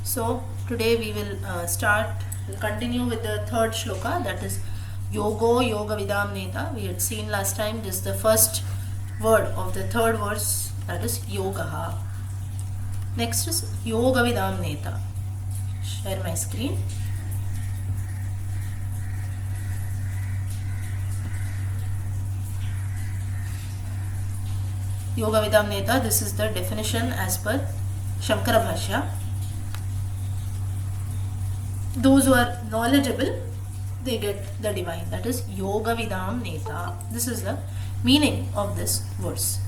So today we will continue with the third shloka, that is Yogo Yoga Vidam Neta. We had seen last time this is the first word of the third verse, that is Yogaha. Next is Yoga Vidam Neta. Share my screen. Yoga Vidam Neta, this is the definition as per Shankara Bhashya. Those who are knowledgeable, they get the divine, that is Yoga Vidam Neta. This is the meaning of this verse.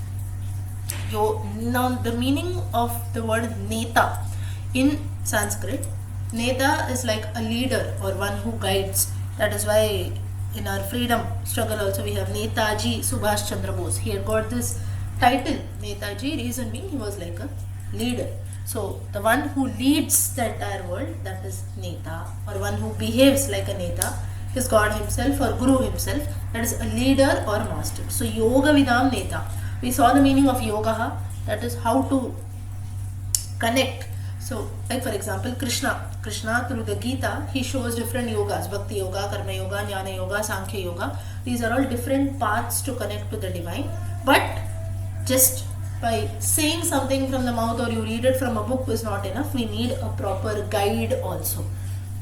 Now the meaning of the word Neta in Sanskrit, Neta is like a leader or one who guides. That is why in our freedom struggle also we have Netaji Subhash Chandra Bose. He had got this title Netaji, reason being he was like a leader. So the one who leads the entire world, that is Neta, or one who behaves like a Neta is God himself or Guru himself, that is a leader or master. So Yoga Vidam Neta. We saw the meaning of Yoga, that is how to connect. So like for example Krishna through the Gita, he shows different yogas, Bhakti Yoga, Karma Yoga, Jnana Yoga, Sankhya Yoga. These are all different paths to connect to the divine. But just by saying something from the mouth or you read it from a book is not enough. We need a proper guide also.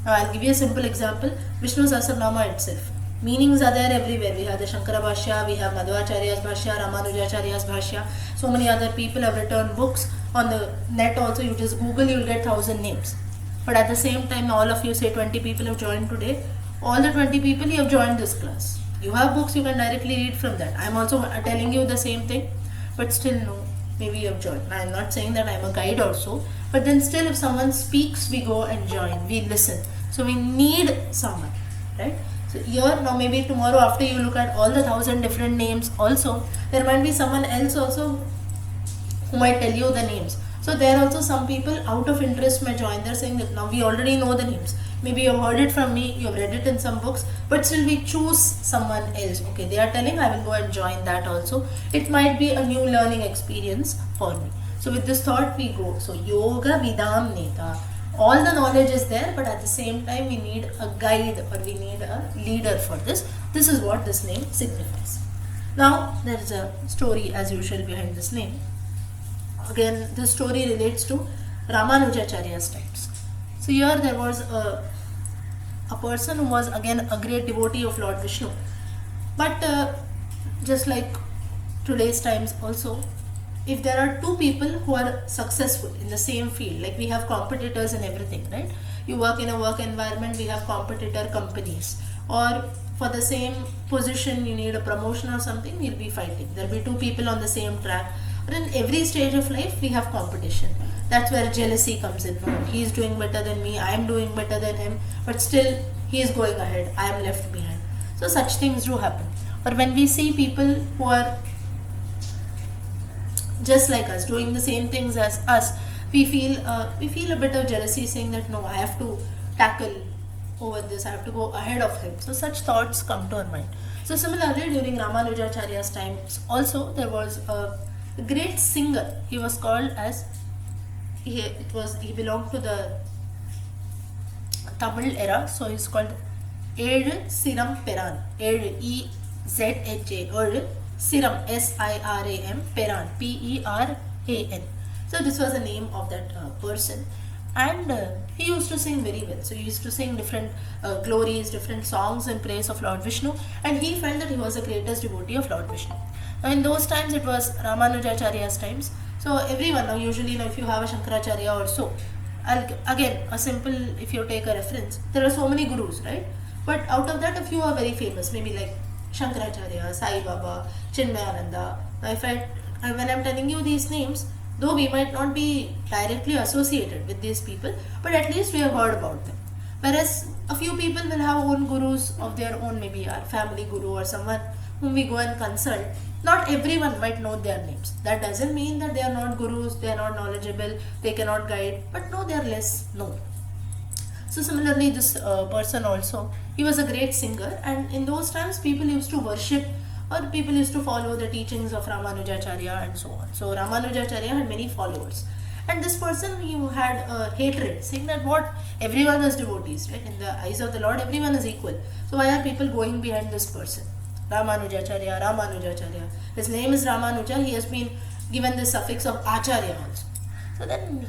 Now I'll give you a simple example. Vishnu Sahasranama itself. Meanings are there everywhere. We have the Shankara Bhashya, we have Madhvacharya's Bhashya, Ramanujacharya's Bhashya. So many other people have written books. On the net also, you just Google, you will get 1,000 names. But at the same time, all of you say 20 people have joined today. All the 20 people you have joined this class. You have books, you can directly read from that. I am also telling you the same thing. But still no, maybe you have joined. I am not saying that I am a guide also, but then still if someone speaks, we go and join, we listen. So we need someone, right? So here now maybe tomorrow after you look at all the 1,000 different names also, there might be someone else also who might tell you the names. So there also some people out of interest may join. They're saying that now we already know the names. Maybe you've heard it from me, you've read it in some books, but still we choose someone else. Okay, they are telling I will go and join that also. It might be a new learning experience for me. So with this thought we go. So Yoga Vidam Neta. All the knowledge is there, but at the same time we need a guide or we need a leader for this. This is what this name signifies. Now there is a story as usual behind this name. Again, this story relates to Ramanujacharya's times. So here there was a person who was again a great devotee of Lord Vishnu. But just like today's times also, if there are two people who are successful in the same field, like we have competitors and everything, right? You work in a work environment, we have competitor companies. Or for the same position, you need a promotion or something, we'll be fighting. There'll be two people on the same track. But in every stage of life, we have competition. That's where jealousy comes in. No, he is doing better than me, I am doing better than him, but still he is going ahead, I am left behind. So such things do happen. Or when we see people who are just like us, doing the same things as us, we feel a bit of jealousy, saying that no, I have to tackle over this, I have to go ahead of him. So such thoughts come to our mind. So similarly, during Ramanujacharya's times also, there was a great singer. He was called as he belonged to the Tamil era, so he's called Elu Siram Peran. Elu E-Z-H-A. Elu Siram S-I-R-A-M Peran P-E-R-A-N. So this was the name of that person, and he used to sing very well. So he used to sing different glories, different songs in praise of Lord Vishnu, and he felt that he was the greatest devotee of Lord Vishnu. Now in those times it was Ramanujacharya's times. So everyone now usually if you have a Shankaracharya or so, again a simple, if you take a reference, there are so many gurus, right? But out of that a few are very famous, maybe like Shankaracharya, Sai Baba, Chinmayananda. Now when I'm telling you these names, though we might not be directly associated with these people, but at least we have heard about them. Whereas a few people will have own gurus of their own, maybe our family guru or someone whom we go and consult. Not everyone might know their names. That doesn't mean that they are not gurus, they are not knowledgeable, they cannot guide, but no, they are less known. So similarly, this person also, he was a great singer, and in those times people used to worship or people used to follow the teachings of Ramanujacharya and so on. So Ramanujacharya had many followers, And this person, he had hatred, saying that what, everyone is devotees, right? In the eyes of the Lord, everyone is equal. So why are people going behind this person? Ramanujacharya, Ramanujacharya. His name is Ramanuja. He has been given the suffix of Acharya also. So then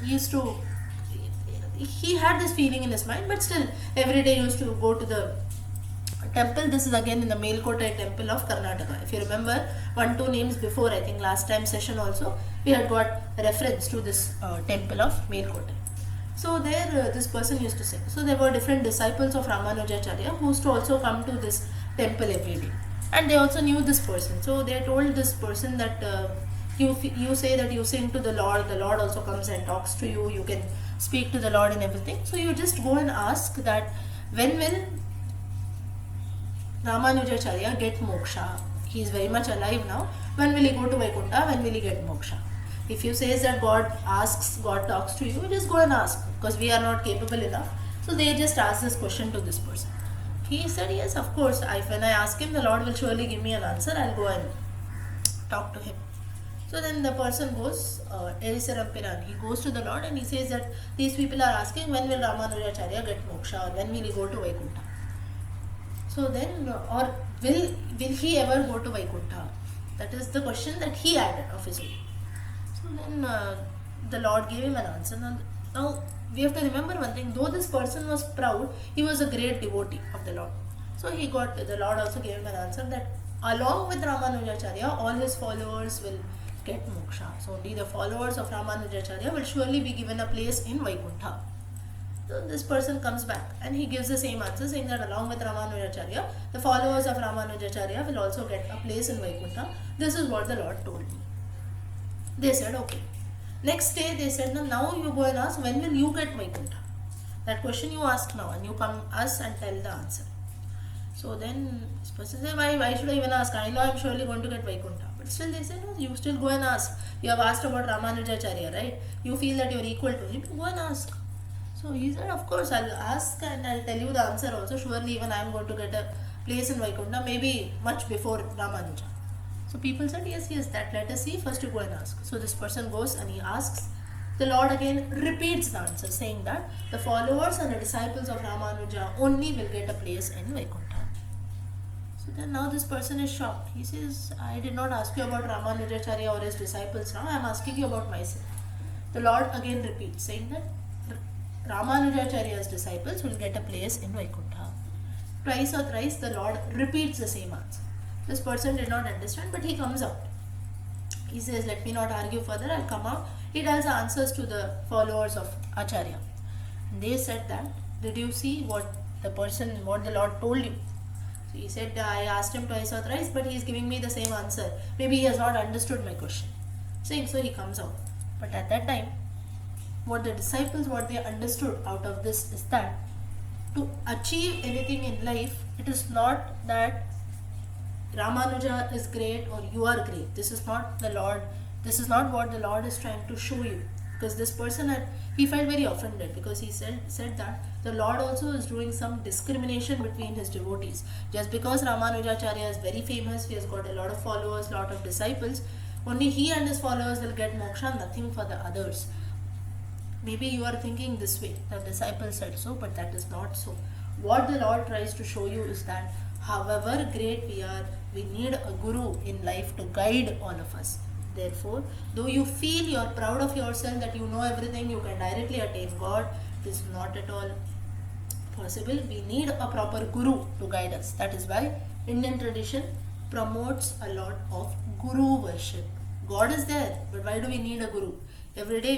he had this feeling in his mind, but still every day he used to go to the temple. This is again in the Melkote temple of Karnataka. If you remember, 1-2 names before, I think last time session also, we had got reference to this temple of Melkote. So there this person used to say. So there were different disciples of Ramanujacharya who used to also come to this temple every day. And they also knew this person. So they told this person that you say that you sing to the Lord also comes and talks to you, you can speak to the Lord and everything. So you just go and ask that when will Ramanujacharya get moksha? He is very much alive now. When will he go to Vaikuntha? When will he get moksha? If you say that God talks to you, just go and ask, because we are not capable enough. So they just asked this question to this person. He said, yes, of course. When I ask him, the Lord will surely give me an answer. I'll go and talk to him. So then the person goes, he goes to the Lord and he says that these people are asking when will Ramanujacharya get moksha, or when will he go to Vaikuntha. So then, or will he ever go to Vaikuntha? That is the question that he added of his own. So then the Lord gave him an answer. Now we have to remember one thing, though this person was proud, he was a great devotee of the Lord. So the Lord also gave him an answer that along with Ramanujacharya, all his followers will get moksha. So only the followers of Ramanujacharya will surely be given a place in Vaikuntha. So this person comes back and he gives the same answer, saying that along with Ramanujacharya, the followers of Ramanujacharya will also get a place in Vaikuntha. This is what the Lord told me. They said, okay. Next day they said, now you go and ask, when will you get Vaikuntha? That question you ask now, and you come us and tell the answer. So then this person said, why should I even ask? I know I'm surely going to get Vaikuntha. But still they said, no, you still go and ask. You have asked about Ramanujacharya, right? You feel that you are equal to him, go and ask. So he said, of course, I'll ask and I'll tell you the answer also. Surely even I'm going to get a place in Vaikuntha, maybe much before Ramanuja. So people said, yes, that let us see. First you go and ask. So this person goes and he asks. The Lord again repeats the answer, saying that the followers and the disciples of Ramanuja only will get a place in Vaikuntha. So then now this person is shocked. He says, I did not ask you about Ramanujacharya or his disciples now. I am asking you about myself. The Lord again repeats, saying that Ramanujacharya's disciples will get a place in Vaikuntha. Twice or thrice the Lord repeats the same answer. This person did not understand, but he comes out. He says, let me not argue further, I'll come out. He tells the answers to the followers of Acharya. And they said that, did you see what the Lord told you? So he said, I asked him twice or thrice, but he is giving me the same answer. Maybe he has not understood my question. Saying so, he comes out. But at that time, what they understood out of this is that to achieve anything in life, it is not that Ramanuja is great or you are great. This is not what the Lord is trying to show you. Because this person he felt very offended, because he said that the Lord also is doing some discrimination between his devotees. Just because Ramanujacharya is very famous, he has got a lot of followers, lot of disciples, only he and his followers will get moksha, nothing for the others. Maybe you are thinking this way, the disciples said so, but that is not so. What the Lord tries to show you is that however great we are, we need a guru in life to guide all of us. Therefore, though you feel you are proud of yourself, that you know everything, you can directly attain God, it is not at all possible. We need a proper guru to guide us. That is why Indian tradition promotes a lot of guru worship. God is there, but why do we need a guru? Every day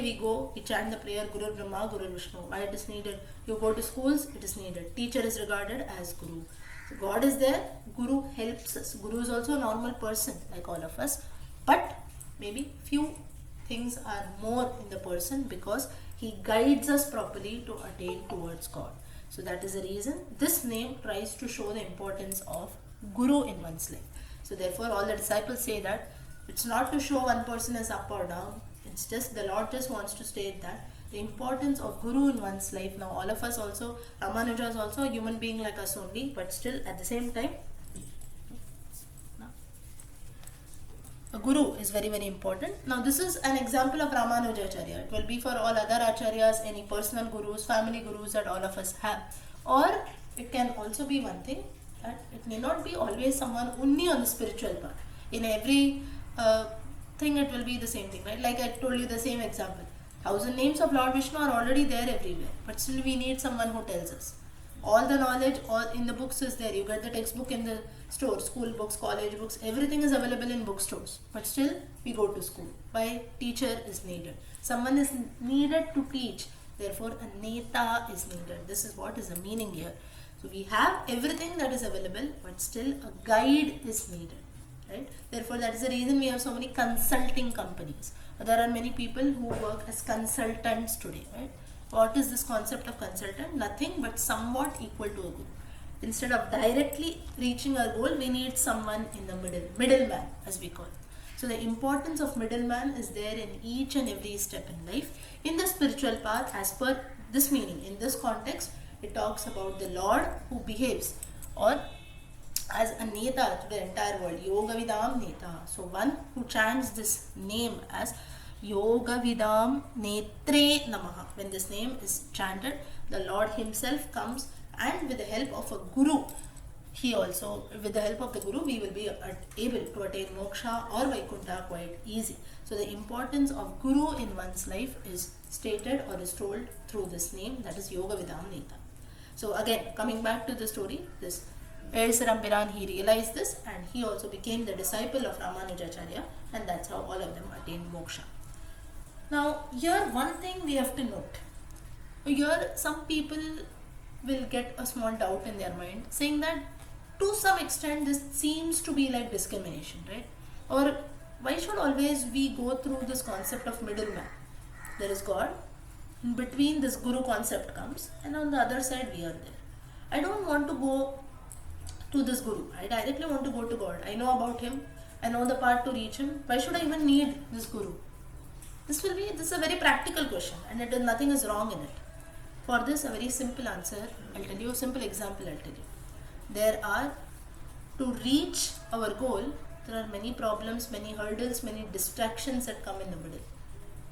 we chant the prayer, Guru Brahma, Guru Vishnu. Why it is needed? You go to schools, it is needed. Teacher is regarded as Guru. So God is there, Guru helps us. Guru is also a normal person like all of us. But maybe few things are more in the person, because he guides us properly to attain towards God. So that is the reason this name tries to show the importance of Guru in one's life. So therefore all the disciples say that it's not to show one person is up or down. It's just the Lord just wants to state that the importance of Guru in one's life. Now all of us also, Ramanuja is also a human being like us only, but still at the same time, a guru is very, very important. Now this is an example of Ramanujacharya. It will be for all other acharyas, any personal gurus, family gurus that all of us have. Or it can also be one thing, that it may not be always someone only on the spiritual path. In every thing it will be the same thing, right? Like I told you the same example. 1,000 names of Lord Vishnu are already there everywhere, but still we need someone who tells us. All the knowledge all in the books is there. You get the textbook in the store, school books, college books, everything is available in bookstores. But still we go to school. Why? Teacher is needed. Someone is needed to teach. Therefore a neta is needed. This is what is the meaning here. So we have everything that is available, but still a guide is needed. Right? Therefore that is the reason we have so many consulting companies. There are many people who work as consultants today. Right? What is this concept of consultant? Nothing but somewhat equal to a guru. Instead of directly reaching our goal, we need someone in the middleman as we call it. So the importance of middleman is there in each and every step in life. In the spiritual path, as per this meaning, in this context, it talks about the Lord who behaves or as a neta to the entire world, Yoga Vidam Neta. So one who chants this name as Yoga Vidam Netre Namaha. When this name is chanted, the Lord himself comes, and with the help of a guru, he also, with the help of the guru, we will be able to attain moksha or Vaikuntha quite easy. So the importance of guru in one's life is stated or is told through this name, that is Yoga Vidam Neta. So again, coming back to the story, this Rampiran, he realized this and he also became the disciple of Ramanujacharya, and that's how all of them attained moksha. Now here one thing we have to note. Here some people will get a small doubt in their mind, saying that to some extent this seems to be like discrimination, right? Or why should always we go through this concept of middleman? There is God, in between this guru concept comes, and on the other side we are there. I don't want to go to this guru. I directly want to go to God. I know about him. I know the path to reach him. Why should I even need this guru? This is a very practical question, and nothing is wrong in it. For this, a very simple answer, I'll tell you, a simple example I'll tell you. There are, to reach our goal, there are many problems, many hurdles, many distractions that come in the middle.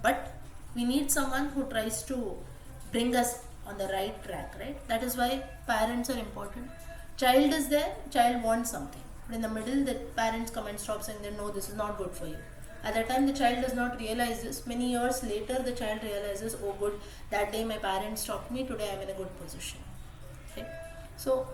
But we need someone who tries to bring us on the right track, right? That is why parents are important. Child is there, child wants something. But in the middle, the parents come and stop saying that no, this is not good for you. At that time, the child does not realize this. Many years later, the child realizes, oh good, that day my parents stopped me, today I am in a good position. Okay? So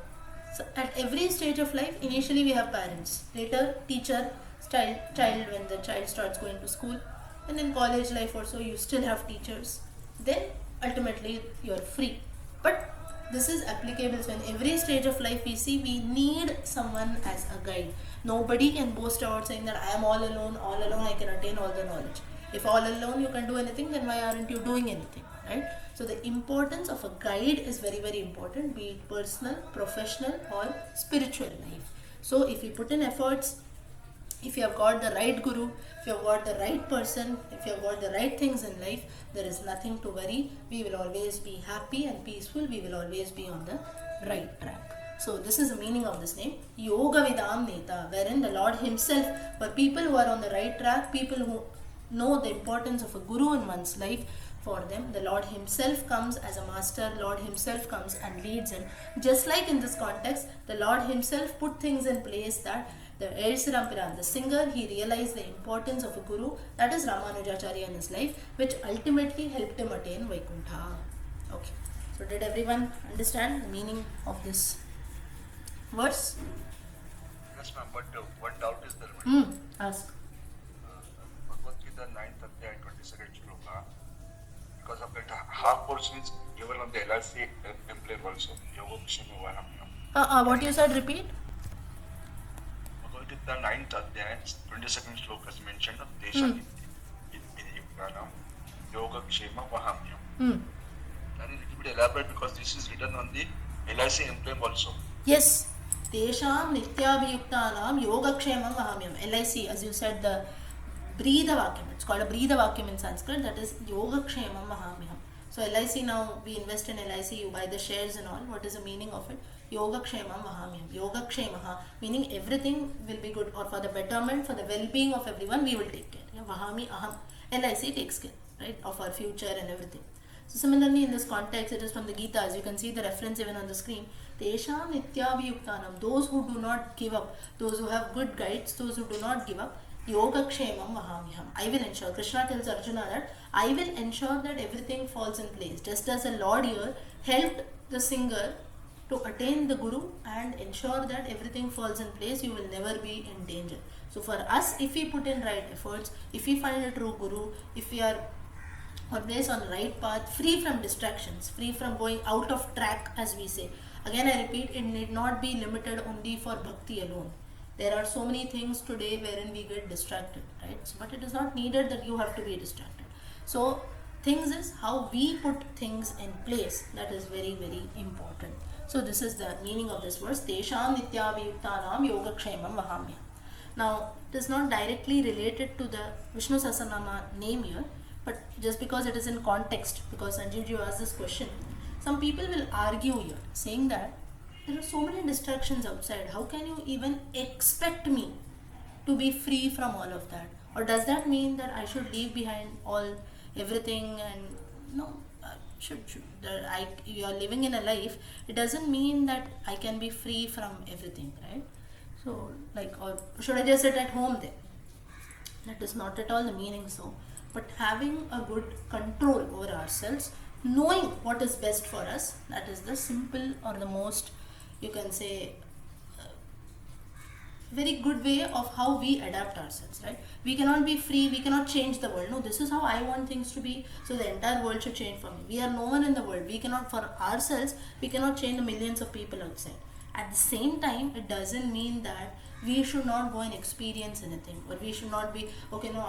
at every stage of life, initially we have parents. Later, teacher, child when the child starts going to school. And in college life also, you still have teachers. Then ultimately, you are free. But this is applicable. So in every stage of life we see we need someone as a guide. Nobody can boast about saying that I am all alone I can attain all the knowledge. If all alone you can do anything, then why aren't you doing anything, right? So the importance of a guide is very, very important, be it personal, professional or spiritual life. So if you put in efforts, if you have got the right guru, if you have got the right person, if you have got the right things in life, there is nothing to worry. We will always be happy and peaceful. We will always be on the right track. So this is the meaning of this name, Yoga Vidam Neta, wherein the Lord himself, for people who are on the right track, people who know the importance of a guru in one's life, for them the Lord himself comes as a master. Lord himself comes and leads them. Just like in this context, the Lord himself put things in place that the Rampiran, the singer, he realized the importance of a guru, that is Ramanujacharya in his life, which ultimately helped him attain Vaikuntha. Okay, so did everyone understand the meaning of this verse? Yes, ma'am, but one doubt is there. Ask. Bhagavad Gita 9th Adhyaya 22nd shloka, because of that half portion is given on the LRC emblem also. Yoga Vishnu Sahasranama. What you said, repeat. Bhagavad Gita 9th Adhyaya 22nd shloka is mentioned of Desha Yuktanam Yoga Kshema Vahamyam. Can you little bit elaborate, because this is written on the LIC emblem also? Yes. Tesham Nityabhiyuktanam Yogakshemam Vahamyam. LIC, as you said, the Breatha Vakyam. It's called a Breatha Vakyam in Sanskrit. That is Yogakshemam Vahamyam. So LIC, now we invest in LIC, you buy the shares and all. What is the meaning of it? Yogakshemam vahamyam. Yogakshemaha, meaning everything will be good, or for the betterment, for the well-being of everyone, we will take care. Yeah, vahami aham. LIC takes care, right, of our future and everything. So similarly, in this context, it is from the Gita. As you can see the reference even on the screen. Tesham nityabhiyuktanam. Those who do not give up, those who have good guides, those who do not give up, Yogakshemam vahamyam. I will ensure. Krishna tells Arjuna that I will ensure that everything falls in place. Just as the Lord here helped the singer to attain the Guru and ensure that everything falls in place, you will never be in danger. So for us, if we put in right efforts, if we find a true Guru, if we are always on the right path, free from distractions, free from going out of track, as we say. Again, I repeat, it need not be limited only for bhakti alone. There are so many things today wherein we get distracted, right? So, but it is not needed that you have to be distracted. So things is how we put things in place, that is very, very important. So this is the meaning of this verse. Tesham nityaviyuktanam yogakshemam vahamya. Now, it is not directly related to the Vishnu Sahasranama name here, but just because it is in context, because Sanjeev ji asked this question, some people will argue here, saying that there are so many distractions outside. How can you even expect me to be free from all of that? Or does that mean that I should leave behind everything and no? You are living in a life. It doesn't mean that I can be free from everything, right? So, like, or should I just sit at home then? That is not at all the meaning. So, but having a good control over ourselves, knowing what is best for us, that is the simple or the most, you can say, very good way of how we adapt ourselves, right? We cannot be free, we cannot change the world. No, this is how I want things to be, so the entire world should change for me. We are no one in the world. We cannot, for ourselves, we cannot change the millions of people outside. At the same time, it doesn't mean that we should not go and experience anything, or we should not be, okay, no,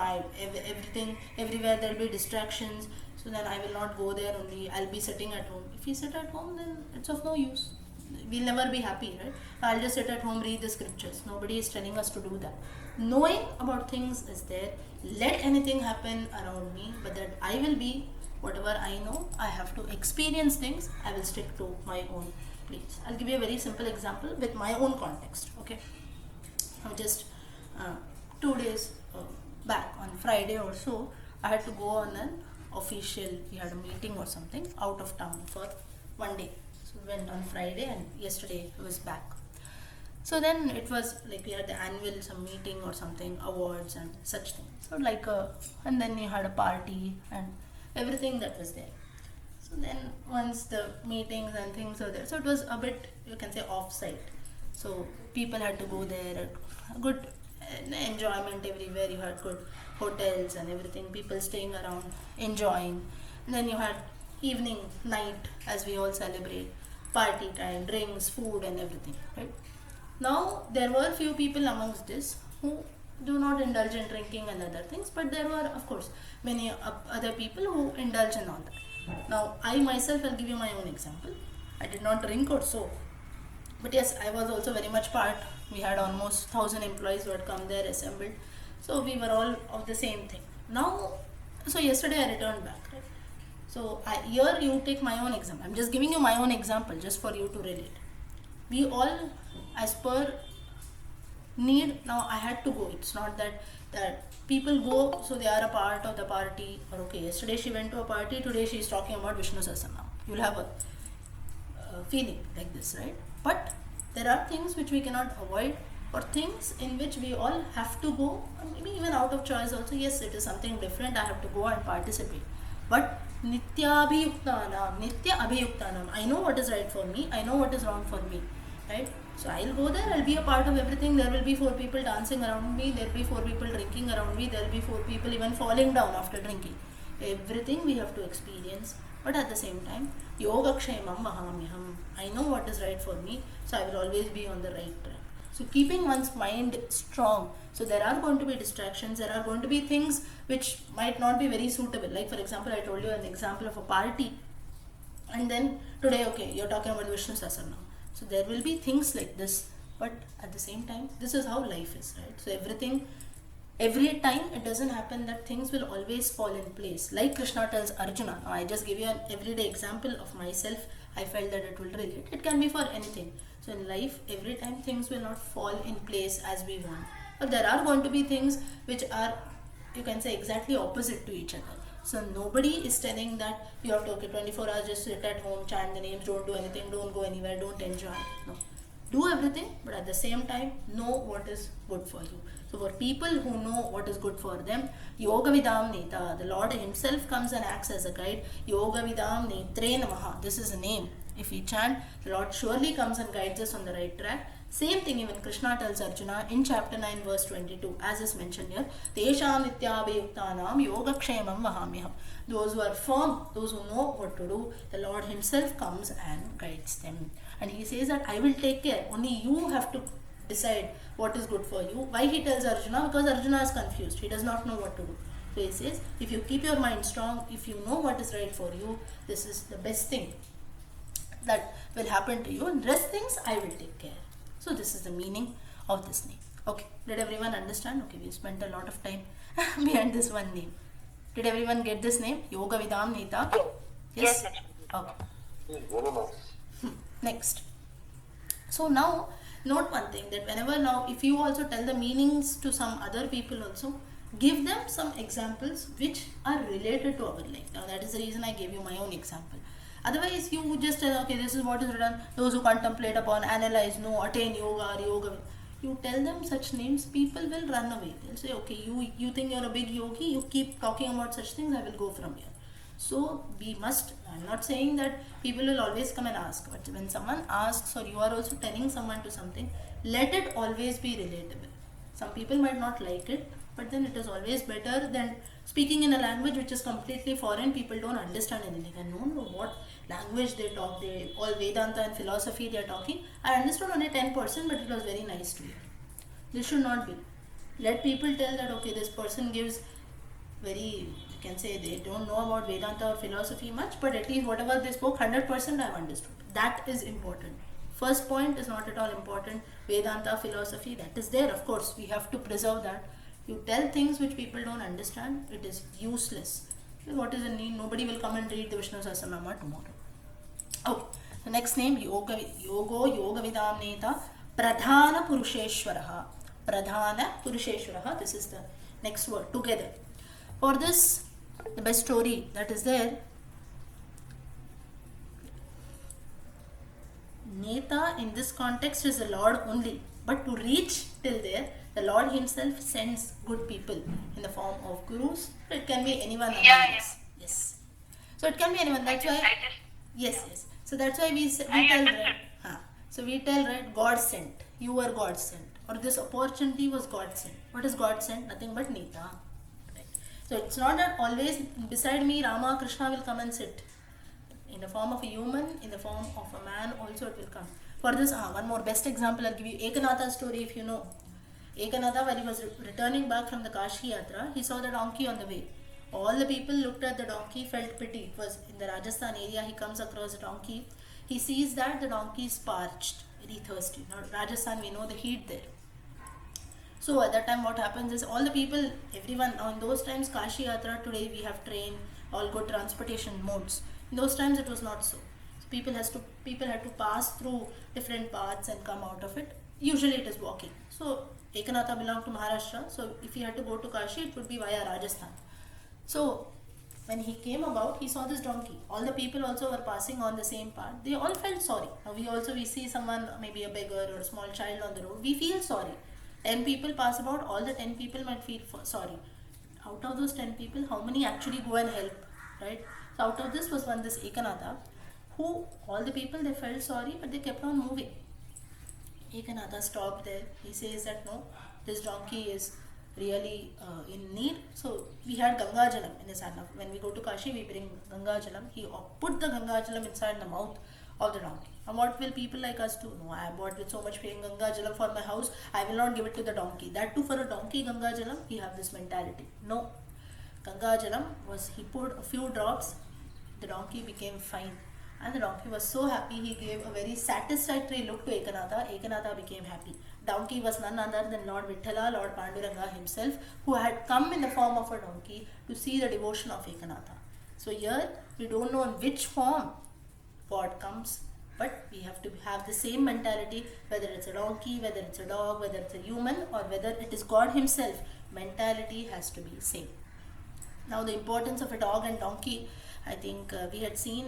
everything, everywhere there will be distractions, so then I will not go there only, I'll be sitting at home. If we sit at home, then it's of no use. We'll never be happy, right? I'll just sit at home, read the scriptures. Nobody is telling us to do that. Knowing about things is there. Let anything happen around me, but that I will be whatever I know. I have to experience things. I will stick to my own place. I'll give you a very simple example with my own context. Okay, just 2 days back on Friday or so, I had to go on an official. We had a meeting or something out of town for 1 day. So we went on Friday, and yesterday I was back. So then it was like we had the annual some meeting or something, awards and such things. So like and then you had a party and everything that was there. So then once the meetings and things were there, so it was a bit, you can say, off-site. So people had to go there, good enjoyment everywhere. You had good hotels and everything, people staying around, enjoying. And then you had evening, night, as we all celebrate, party time, drinks, food and everything, right? Now, there were few people amongst this who do not indulge in drinking and other things, but there were, of course, many other people who indulge in all that. Now, I myself will give you my own example. I did not drink or so, but yes, I was also very much part. We had almost 1,000 employees who had come there, assembled. So, we were all of the same thing. Now, so yesterday I returned back, right? So, here you take my own example. I'm just giving you my own example just for you to relate. We all, as per need, now I had to go. It's not that people go, so they are a part of the party. Or okay, yesterday she went to a party, today she is talking about Vishnu Sahasranama. You'll have a feeling like this, right? But there are things which we cannot avoid, or things in which we all have to go, or maybe even out of choice also. Yes, it is something different, I have to go and participate. But Nitya Abhiyuktanam, I know what is right for me, I know what is wrong for me, right? So I'll go there, I'll be a part of everything. There will be 4 people dancing around me, there will be 4 people drinking around me, there will be 4 people even falling down after drinking. Everything we have to experience, but at the same time, Yogakshemam vahamyam, I know what is right for me, so I will always be on the right track. So keeping one's mind strong. So there are going to be distractions, there are going to be things which might not be very suitable. Like for example, I told you an example of a party, and then today, okay, you're talking about Vishnu Sahasranama. So there will be things like this, but at the same time, this is how life is, right? So everything Every time it doesn't happen that things will always fall in place. Like Krishna tells Arjuna, now I just give you an everyday example of myself. I felt that it will relate. It can be for anything. So in life, every time things will not fall in place as we want. But there are going to be things which are, you can say, exactly opposite to each other. So nobody is telling that you have to, okay, 24 hours just sit at home, chant the names, don't do anything, don't go anywhere, don't enjoy. No. Do everything, but at the same time, know what is good for you. So for people who know what is good for them, Yoga Vidam Neta, the Lord Himself comes and acts as a guide. Yoga Vidam Netre Namaha, this is a name. If we chant, the Lord surely comes and guides us on the right track. Same thing even Krishna tells Arjuna in chapter 9 verse 22, as is mentioned here. Tesham nityabhayuktanam yogakshemam vahamyaham. Those who are firm, those who know what to do, the Lord Himself comes and guides them. And He says that I will take care. Only you have to decide what is good for you. Why He tells Arjuna? Because Arjuna is confused. He does not know what to do. So He says, if you keep your mind strong, if you know what is right for you, this is the best thing that will happen to you, and rest things I will take care. So this is the meaning of this name. Okay, did everyone understand? Okay, we spent a lot of time behind this one name. Did everyone get this name? Yoga Vidam Neta? Yes? Okay. Very nice. Next. So now, note one thing, that whenever now, if you also tell the meanings to some other people also, give them some examples which are related to our life. Now that is the reason I gave you my own example. Otherwise, you just tell, okay, this is what is written, those who contemplate upon, analyze, know, attain yoga or yoga. You tell them such names, people will run away. They'll say, okay, you think you're a big yogi, you keep talking about such things, I will go from here. So, we must, I'm not saying that people will always come and ask, but when someone asks or you are also telling someone to something, let it always be relatable. Some people might not like it, but then it is always better than speaking in a language which is completely foreign, people don't understand anything and don't know what language they talk, they all Vedanta and philosophy they are talking. I understood only 10%, but it was very nice to hear. This should not be. Let people tell that, okay, this person gives very, you can say they don't know about Vedanta or philosophy much, but at least whatever they spoke, 100% I have understood. That is important. First point is not at all important. Vedanta, philosophy, that is there, of course, we have to preserve that. You tell things which people don't understand, it is useless. What is the need? Nobody will come and read the Vishnu Sahasranama tomorrow. Okay, the next name, Yoga Vidam Neta, Pradhana Purusheshwaraha. Pradhana Purusheshwaraha, this is the next word, together. For this, the best story that is there, Neta in this context is the Lord only, but to reach till there, the Lord Himself sends good people in the form of gurus. It can be anyone among us. Yes. So it can be anyone. That's why. Yes. So that's why we tell right. So we tell right. God sent. You were God sent, or this opportunity was God sent. What is God sent? Nothing but Neta. Right. So it's not that always beside me Rama Krishna will come and sit. In the form of a human, in the form of a man, also it will come. For this, one more best example I'll give you. Ekanatha's story, if you know. Ekanatha, when he was returning back from the Kashi Yatra, he saw the donkey on the way. All the people looked at the donkey, felt pity. It was in the Rajasthan area, he comes across a donkey. He sees that the donkey is parched, very thirsty. Now, Rajasthan, we know the heat there. So, at that time, what happens is all the people, everyone, now in those times, Kashi Yatra, today we have train, all good transportation modes. In those times, it was not so. People had to pass through different paths and come out of it. Usually, it is walking. So, Ekanatha belonged to Maharashtra, so if he had to go to Kashi, it would be via Rajasthan. So, when he came about, he saw this donkey. All the people also were passing on the same path. They all felt sorry. Now, we see someone, maybe a beggar or a small child on the road, we feel sorry. 10 people pass about, all the 10 people might feel sorry. Out of those 10 people, how many actually go and help, right? So, out of this was one, this Ekanatha, who, all the people, they felt sorry, but they kept on moving. Ekanatha stopped there. He says that no, this donkey is really in need. So we had Ganga Jalam in his hand. When we go to Kashi, we bring Ganga Jalam. He put the Ganga Jalam inside the mouth of the donkey. And what will people like us do? No, I bought with so much paying Ganga Jalam for my house, I will not give it to the donkey. That too, for a donkey Ganga Jalam, we have this mentality. No, Ganga Jalam was, he poured a few drops, the donkey became fine. And the donkey was so happy, he gave a very satisfactory look to Ekanatha. Ekanatha became happy. Donkey was none other than Lord Vithala, Lord Panduranga himself, who had come in the form of a donkey to see the devotion of Ekanatha. So here, we don't know in which form God comes, but we have to have the same mentality, whether it's a donkey, whether it's a dog, whether it's a human, or whether it is God himself. Mentality has to be same. Now the importance of a dog and donkey, I think we had seen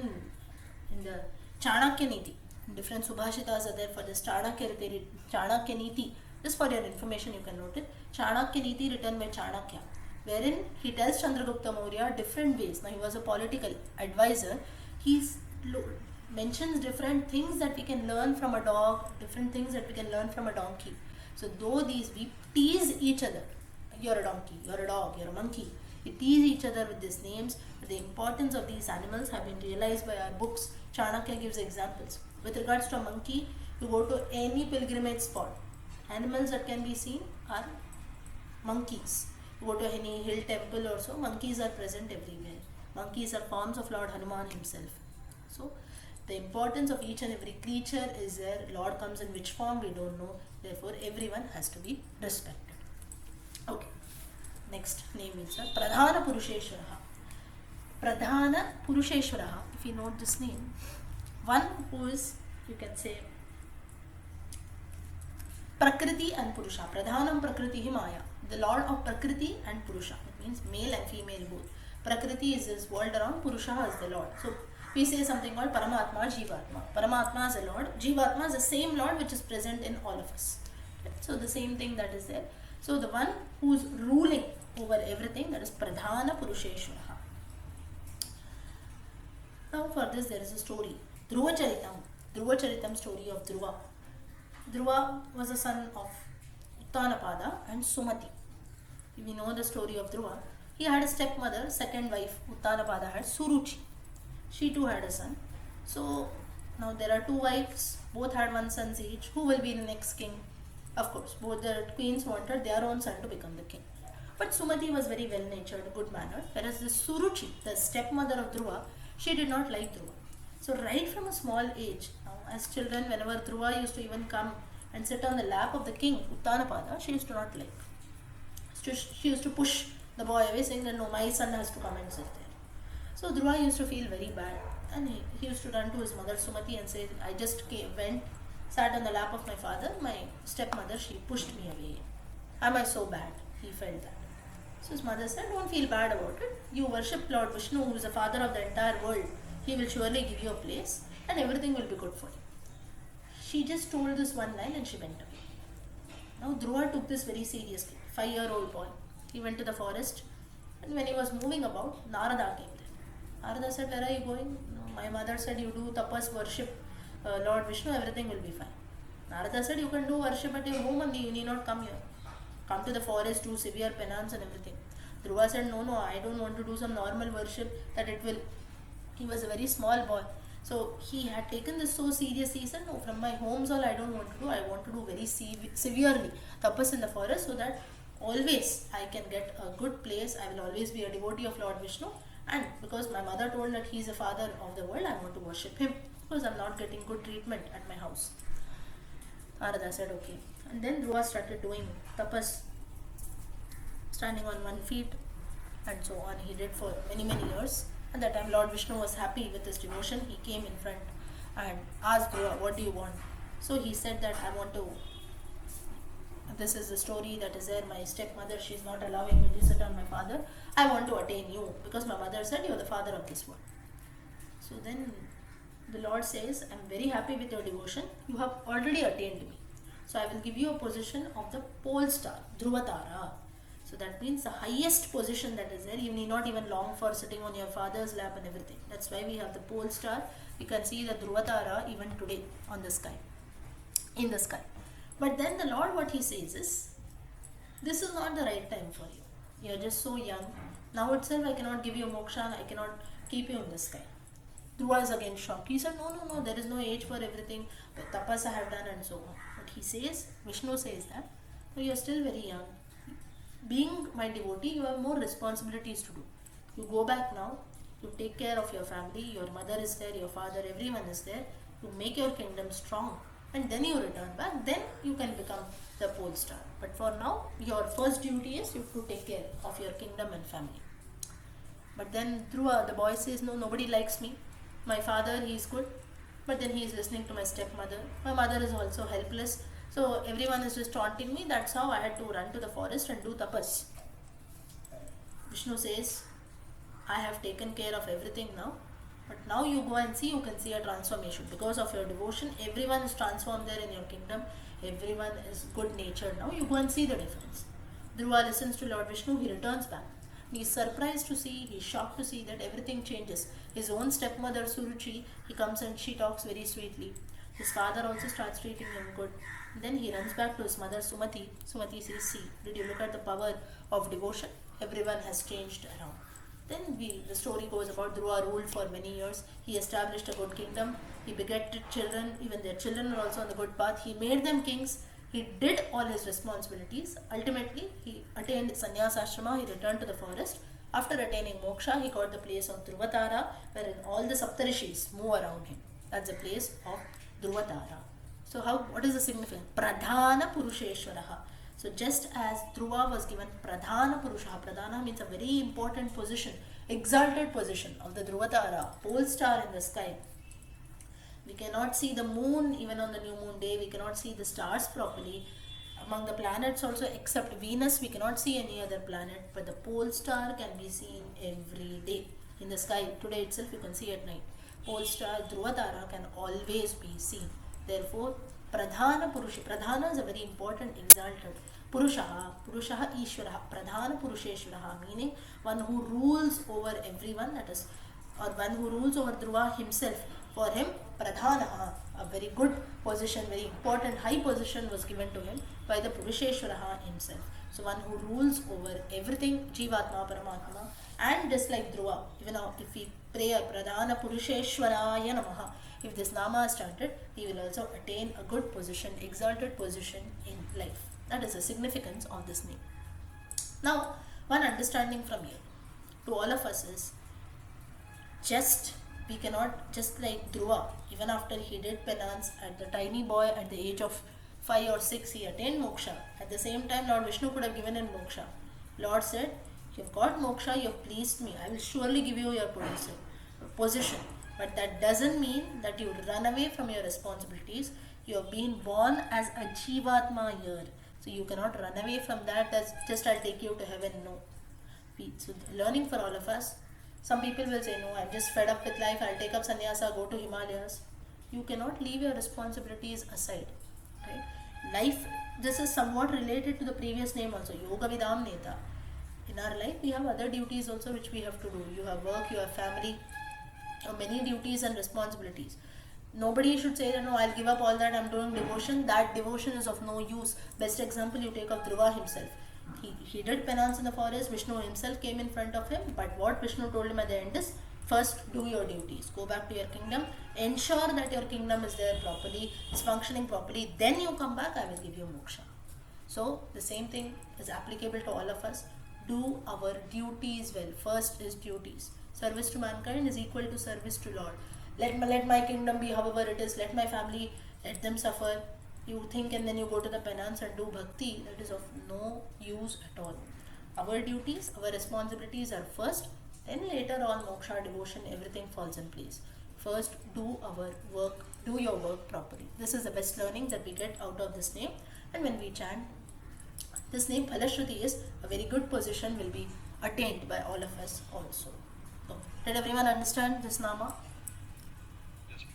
in the Chanakya Niti. Different Subhashitas are there for this Chanakya Niti. Just for your information, you can note it. Chanakya Niti written by Chanakya, wherein he tells Chandragupta Maurya different ways. Now he was a political advisor. He mentions different things that we can learn from a dog, different things that we can learn from a donkey. So though we tease each other, you're a donkey, you're a dog, you're a monkey. We tease each other with these names, but the importance of these animals have been realized by our books. Chanakya gives examples. With regards to a monkey, you go to any pilgrimage spot, animals that can be seen are monkeys. You go to any hill temple or so, monkeys are present everywhere. Monkeys are forms of Lord Hanuman himself. So, the importance of each and every creature is there. Lord comes in which form, we don't know. Therefore, everyone has to be respected. Okay. Next name is Pradhana Purusheshwaraha. Pradhana Purusheshwaraha, if you note this name, one who is, you can say, Prakriti and Purusha. Pradhanam Prakriti Maya. The Lord of Prakriti and Purusha. It means male and female both. Prakriti is this world around, Purusha is the Lord. So we say something called Paramatma, Jivatma. Paramatma is the Lord. Jivatma is the same Lord which is present in all of us. Okay? So the same thing that is there. So the one who is ruling over everything, that is Pradhana Purusheshwaraha. Now for this there is a story. Dhruva Charitam story of Dhruva. Dhruva was a son of Uttanapada and Sumati. We know the story of Dhruva. He had a stepmother, second wife, Uttanapada had Suruchi. She too had a son. So now there are two wives, both had one son each. Who will be the next king? Of course, both the queens wanted their own son to become the king. But Sumati was very well-natured, good-mannered, whereas the Suruchi, the stepmother of Dhruva, she did not like Dhruva. So right from a small age, now as children, whenever Dhruva used to even come and sit on the lap of the king, Uttanapada, she used to not like. She used to push the boy away, saying that no, my son has to come and sit there. So Dhruva used to feel very bad, and he used to run to his mother Sumati and say, I just went, sat on the lap of my father, my stepmother, she pushed me away. Am I so bad? He felt that. So his mother said, don't feel bad about it. You worship Lord Vishnu, who is the father of the entire world. He will surely give you a place and everything will be good for you. She just told this one line and she went away. Now Dhruva took this very seriously. 5-year-old boy. He went to the forest, and when he was moving about, Narada came there. Narada said, where are you going? No, my mother said, you do tapas, worship Lord Vishnu, everything will be fine. Narada said, you can do worship at your home only, you need not come here. Come to the forest, do severe penance and everything. Dhruva said, no, I don't want to do some normal worship that it will. He was a very small boy. So he had taken this so seriously. He said, no, from my homes all I don't want to do. I want to do very severely tapas in the forest so that always I can get a good place. I will always be a devotee of Lord Vishnu. And because my mother told that he is the father of the world, I want to worship him. Because I am not getting good treatment at my house. Narada said, okay. And then Dhruva started doing tapas, standing on 1 feet and so on. He did for many years. At that time Lord Vishnu was happy with his devotion. He came in front and asked Dhruva, what do you want? So he said that I want to, this is the story that is there, my stepmother, she is not allowing me to sit on my father. I want to attain you because my mother said you are the father of this world. So then the Lord says, I am very happy with your devotion. You have already attained me. So I will give you a position of the pole star, Dhruvatara. So that means the highest position that is there. You need not even long for sitting on your father's lap and everything. That's why we have the pole star. You can see the Dhruvatara even today on the sky, in the sky. But then the Lord, what he says is, this is not the right time for you. You are just so young. Now itself I cannot give you moksha, I cannot keep you in the sky. Dhruva is again shocked. He said, no, there is no age for everything. The tapas I have done and so on. But he says, Vishnu says that, you are still very young. Being my devotee, you have more responsibilities to do. You go back now, You take care of your family, your mother is there, your father, everyone is there. You make your kingdom strong and then you return back. Then you can become the pole star. But for now, your first duty is you have to take care of your kingdom and family. But then Dhruva, the boy says, no, nobody likes me. My father, he is good. But then he is listening to my stepmother. My mother is also helpless. So everyone is just taunting me. That's how I had to run to the forest and do tapas. Vishnu says, I have taken care of everything now. But now you go and see, you can see a transformation. Because of your devotion, everyone is transformed there in your kingdom. Everyone is good natured now. You go and see the difference. Dhruva listens to Lord Vishnu, he returns back. He is surprised to see, he is shocked to see that everything changes. His own stepmother Suruchi, he comes and she talks very sweetly. His father also starts treating him good. Then he runs back to his mother Sumati. Sumati says, see, did you look at the power of devotion? Everyone has changed around. Then the story goes about Dhruva ruled for many years. He established a good kingdom. He begetted children. Even their children were also on the good path. He made them kings. He did all his responsibilities. Ultimately, he attained sannyas ashrama. He returned to the forest. After attaining moksha, he got the place of Dhruvatara, wherein all the Saptarishis move around him. That's the place of Dhruvatara. So what is the significance? Pradhana Purusheshwaraha. So just as Dhruva was given Pradhana Purusha, Pradhana means a very important position, exalted position of the Dhruvatara, pole star in the sky. We cannot see the moon even on the new moon day. We cannot see the stars properly. Among the planets also, except Venus, we cannot see any other planet. But the pole star can be seen every day in the sky. Today itself you can see at night. Pole star Dhruvatara can always be seen. Therefore, Pradhana Purusha. Pradhana is a very important exalted. Purushaha. Purushaha Ishvaraha. Pradhana Purusheshwaraha. Meaning one who rules over everyone. That is, or one who rules over Dhruva himself. For him, Pradhanaha, a very good position, very important high position was given to him by the Purusheshwaraha himself. So one who rules over everything, Jivatma, Paramatma, and just like Dhruva, even now if we pray a Pradhana Purusheshwaraya Namaha, if this Nama is chanted, he will also attain a good position, exalted position in life. That is the significance of this name. Now, one understanding from here to all of us is, we cannot, just like Dhruva, even after he did penance at the tiny boy at the age of 5 or 6, he attained moksha. At the same time, Lord Vishnu could have given him moksha. Lord said, you have got moksha, you have pleased me. I will surely give you your position. But that doesn't mean that you run away from your responsibilities. You have been born as a Jivatma here. So you cannot run away from that. That's just I'll take you to heaven. No. So learning for all of us. Some people will say, no, I'm just fed up with life. I'll take up sannyasa, go to Himalayas. You cannot leave your responsibilities aside. Right? Life, this is somewhat related to the previous name also, Yoga Vidam Neta. In our life, we have other duties also which we have to do. You have work, you have family, many duties and responsibilities. Nobody should say that, no, I'll give up all that, I'm doing devotion. That devotion is of no use. Best example you take of Dhruva himself. He did penance in the forest. Vishnu himself came in front of him. But what Vishnu told him at the end is, first do your duties. Go back to your kingdom. Ensure that your kingdom is there properly, is functioning properly. Then you come back, I will give you moksha. So the same thing is applicable to all of us. Do our duties well. First is duties. Service to mankind is equal to service to Lord. Let my kingdom be however it is. Let my family, let them suffer. You think and then you go to the penance and do bhakti. That is of no use at all. Our duties, our responsibilities are first. Then later on moksha, devotion, everything falls in place. First do our work, do your work properly. This is the best learning that we get out of this name. And when we chant this name, Phalashruti is a very good position will be attained by all of us also. So, did everyone understand this nama? Yes.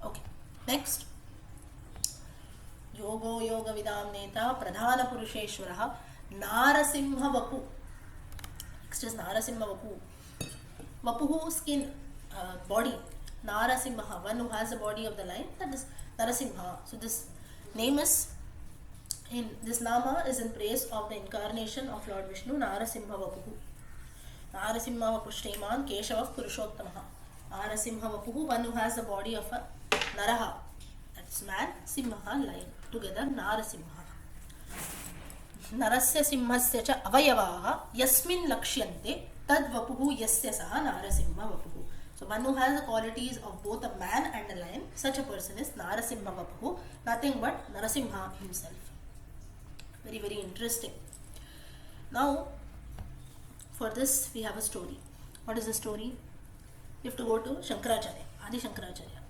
Okay. Next. Yogo Yoga Vidam Neta Pradhana Purusheshwaraha Narasimha Vapu. Next is Narasimha Vapu. Vapuhu skin, body. Narasimha, one who has the body of the lion, that is Narasimha. So this name is, this nama is in praise of the incarnation of Lord Vishnu, Narasimha Vapuhu. Narasimha Vapu Shriman Keshava Purushottamaha. Narasimha Vapuhu, one who has the body of a Naraha. That's man, Simha, lion. Together, Narasimha. Narasya Simhasya cha avayavaha yasmin lakshyanте Tad vapuhu yasya saha Narasimha vapuhu. So one who has the qualities of both a man and a lion, such a person is Narasimha vapuhu, nothing but Narasimha himself. Very, very interesting. Now, for this we have a story. What is the story? You have to go to Shankaracharya, Adi Shankaracharya.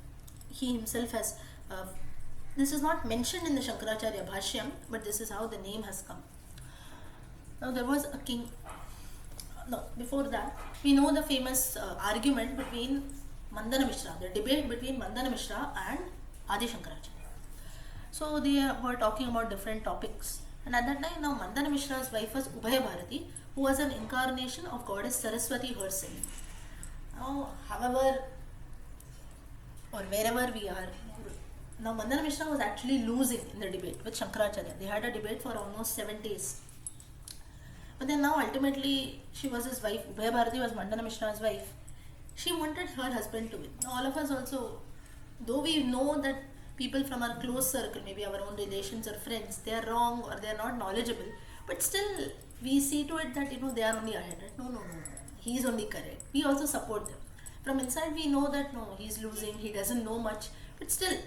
He himself has, this is not mentioned in the Shankaracharya Bhashyam, but this is how the name has come. Now there was a king. No, before that, we know the famous argument between Mandana Mishra, the debate between Mandana Mishra and Adi Shankaracharya. So they were talking about different topics. And at that time, now Mandana Mishra's wife was Ubhaya Bharati, who was an incarnation of goddess Saraswati herself. Now, however, or wherever we are, now Mandana Mishra was actually losing in the debate with Shankaracharya. They had a debate for almost 7 days. But then now ultimately she was his wife. Ubhaya Bharati was Mandana Mishra's wife. She wanted her husband to win. Now all of us also, though we know that people from our close circle, maybe our own relations or friends, they are wrong or they are not knowledgeable, but still we see to it that they are only ahead. No, he is only correct. We also support them. From inside we know that no, he is losing, he doesn't know much, but still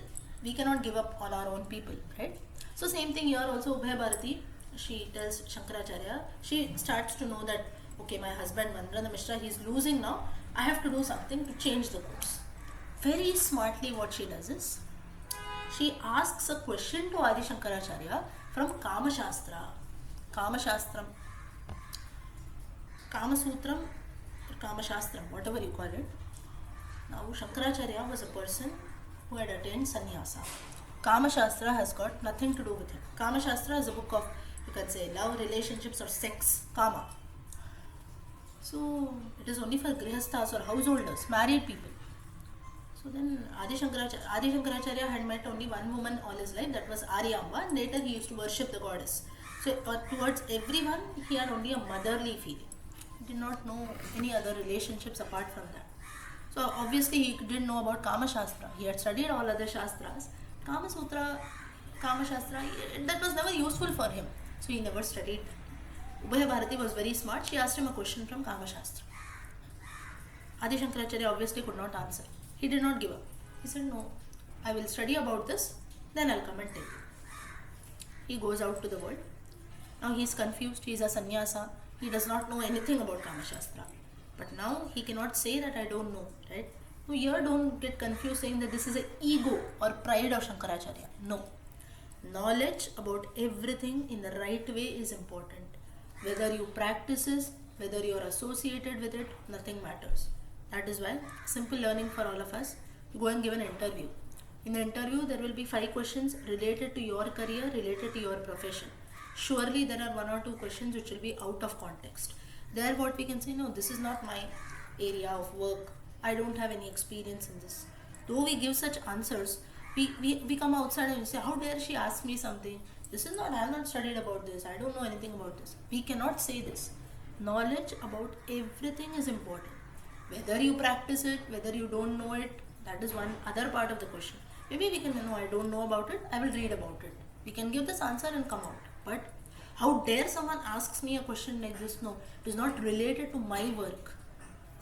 we cannot give up on our own people, right? So same thing here also. Ubhaya Bharati, she tells Shankaracharya, she starts to know that okay, my husband Mandana Mishra, he is losing now, I have to do something to change the course. Very smartly what she does is, she asks a question to Adi Shankaracharya from Kama Shastra. Kama Shastram, Kama Sutram, or Kama Shastram, whatever you call it. Now Shankaracharya was a person who had attained sannyasa. Kama Shastra has got nothing to do with it. Kama Shastra is a book of, you can say, love, relationships or sex, kama. So it is only for grihasthas or householders, married people. So then Adi Shankaracharya had met only one woman all his life, that was Aryamba, and later he used to worship the goddess. So towards everyone he had only a motherly feeling. He did not know any other relationships apart from that. So obviously he didn't know about Kama Shastra. He had studied all other Shastras. Kama Sutra, Kama Shastra, that was never useful for him. So he never studied that. Ubhaya Bharati was very smart. She asked him a question from Kama Shastra. Adi Shankaracharya obviously could not answer. He did not give up. He said, no, I will study about this, then I'll come and tell you. He goes out to the world. Now he is confused. He is a sannyasa. He does not know anything about Kama Shastra. But now he cannot say that I don't know, right? So here don't get confused saying that this is an ego or pride of Shankaracharya. No. Knowledge about everything in the right way is important. Whether you practice it, whether you are associated with it, nothing matters. That is why simple learning for all of us. You go and give an interview. In the interview, there will be 5 questions related to your career, related to your profession. Surely there are 1 or 2 questions which will be out of context. There what we can say, no, this is not my area of work. I don't have any experience in this. Though we give such answers, we come outside and we say, how dare she ask me something? This is not, I have not studied about this. I don't know anything about this. We cannot say this. Knowledge about everything is important. Whether you practice it, whether you don't know it, that is one other part of the question. Maybe we can, I don't know about it, I will read about it. We can give this answer and come out. But how dare someone asks me a question like this? No, it is not related to my work.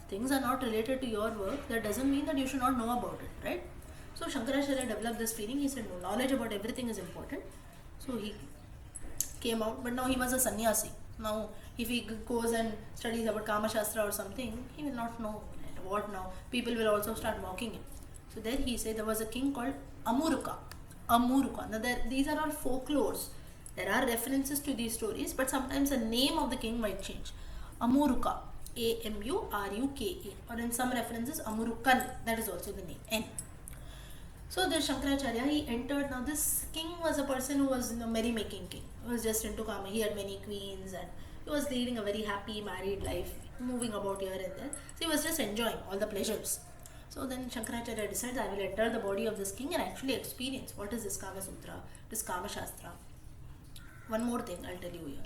Things are not related to your work. That doesn't mean that you should not know about it, right? So Shankaracharya developed this feeling. He said, no, knowledge about everything is important. So he came out, but now he was a sannyasi. Now, if he goes and studies about Kama Shastra or something, he will not know what now. People will also start mocking him. So there he said there was a king called Amuruka. Now these are all folklores. There are references to these stories, but sometimes the name of the king might change. Amuruka, Amuruka, or in some references Amurukan, that is also the name, N. So the Shankaracharya, he entered. Now this king was a person who was merrymaking king. He was just into Kama. He had many queens and he was leading a very happy married life, moving about here and there. So he was just enjoying all the pleasures. So then Shankaracharya decided, I will enter the body of this king and actually experience what is this Kama Sutra, this Kama Shastra. One more thing I'll tell you here.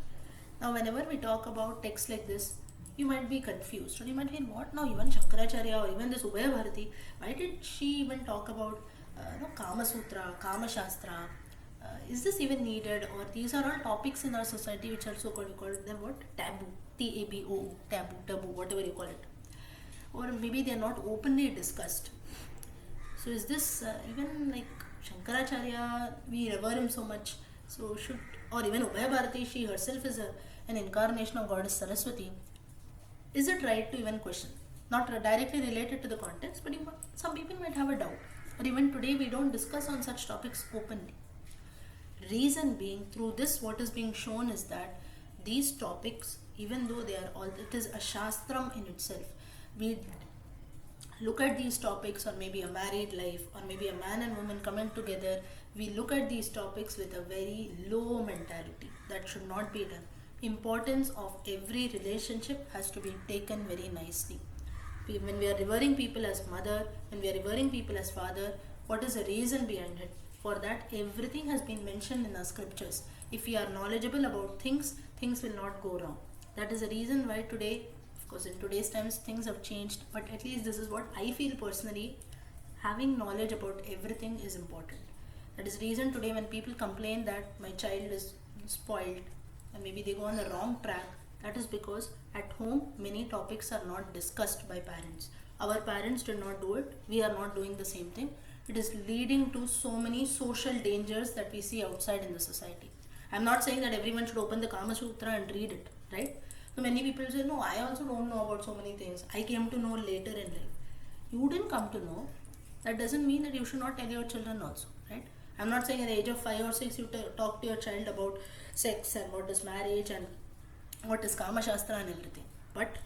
Now whenever we talk about texts like this, you might be confused. Or you might feel, what now, even Shankaracharya or even this Ubhaya Bharati, why did she even talk about Kama Sutra, Kama Shastra? Is this even needed? Or these are all topics in our society which are so called them what? Taboo. T-A-B-O, taboo, whatever you call it. Or maybe they are not openly discussed. So is this even like Shankaracharya, we revere him so much, so should, or even Ubhay Bharati, she herself is an incarnation of goddess Saraswati. Is it right to even question? Not directly related to the context, but some people might have a doubt. Or even today we don't discuss on such topics openly. Reason being, through this what is being shown is that these topics, even though they are all, it is a shastram in itself. We look at these topics, or maybe a married life, or maybe a man and woman coming together, we look at these topics with a very low mentality. That should not be done. Importance of every relationship has to be taken very nicely. When we are revering people as mother, when we are revering people as father, what is the reason behind it? For that, everything has been mentioned in our scriptures. If we are knowledgeable about things, things will not go wrong. That is the reason why today, of course in today's times things have changed, but at least this is what I feel personally, having knowledge about everything is important. That is the reason today when people complain that my child is spoiled and maybe they go on the wrong track, that is because at home many topics are not discussed by parents. Our parents did not do it, we are not doing the same thing. It is leading to so many social dangers that we see outside in the society. I am not saying that everyone should open the Kama Sutra and read it, right? So many people say, no, I also don't know about so many things. I came to know later in life. You didn't come to know. That doesn't mean that you should not tell your children also, right? I'm not saying at the age of 5 or 6 you talk to your child about sex and what is marriage and what is Kama Shastra and everything. But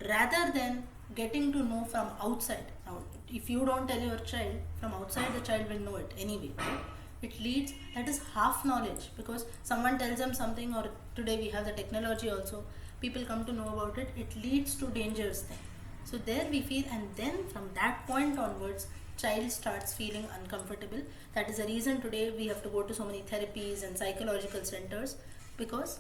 rather than getting to know from outside, now if you don't tell your child, from outside the child will know it anyway, right? It leads, that is half knowledge, because someone tells them something, or today we have the technology also, people come to know about it, it leads to dangers then. So there we feel, and then from that point onwards, child starts feeling uncomfortable. That is the reason today we have to go to so many therapies and psychological centers, because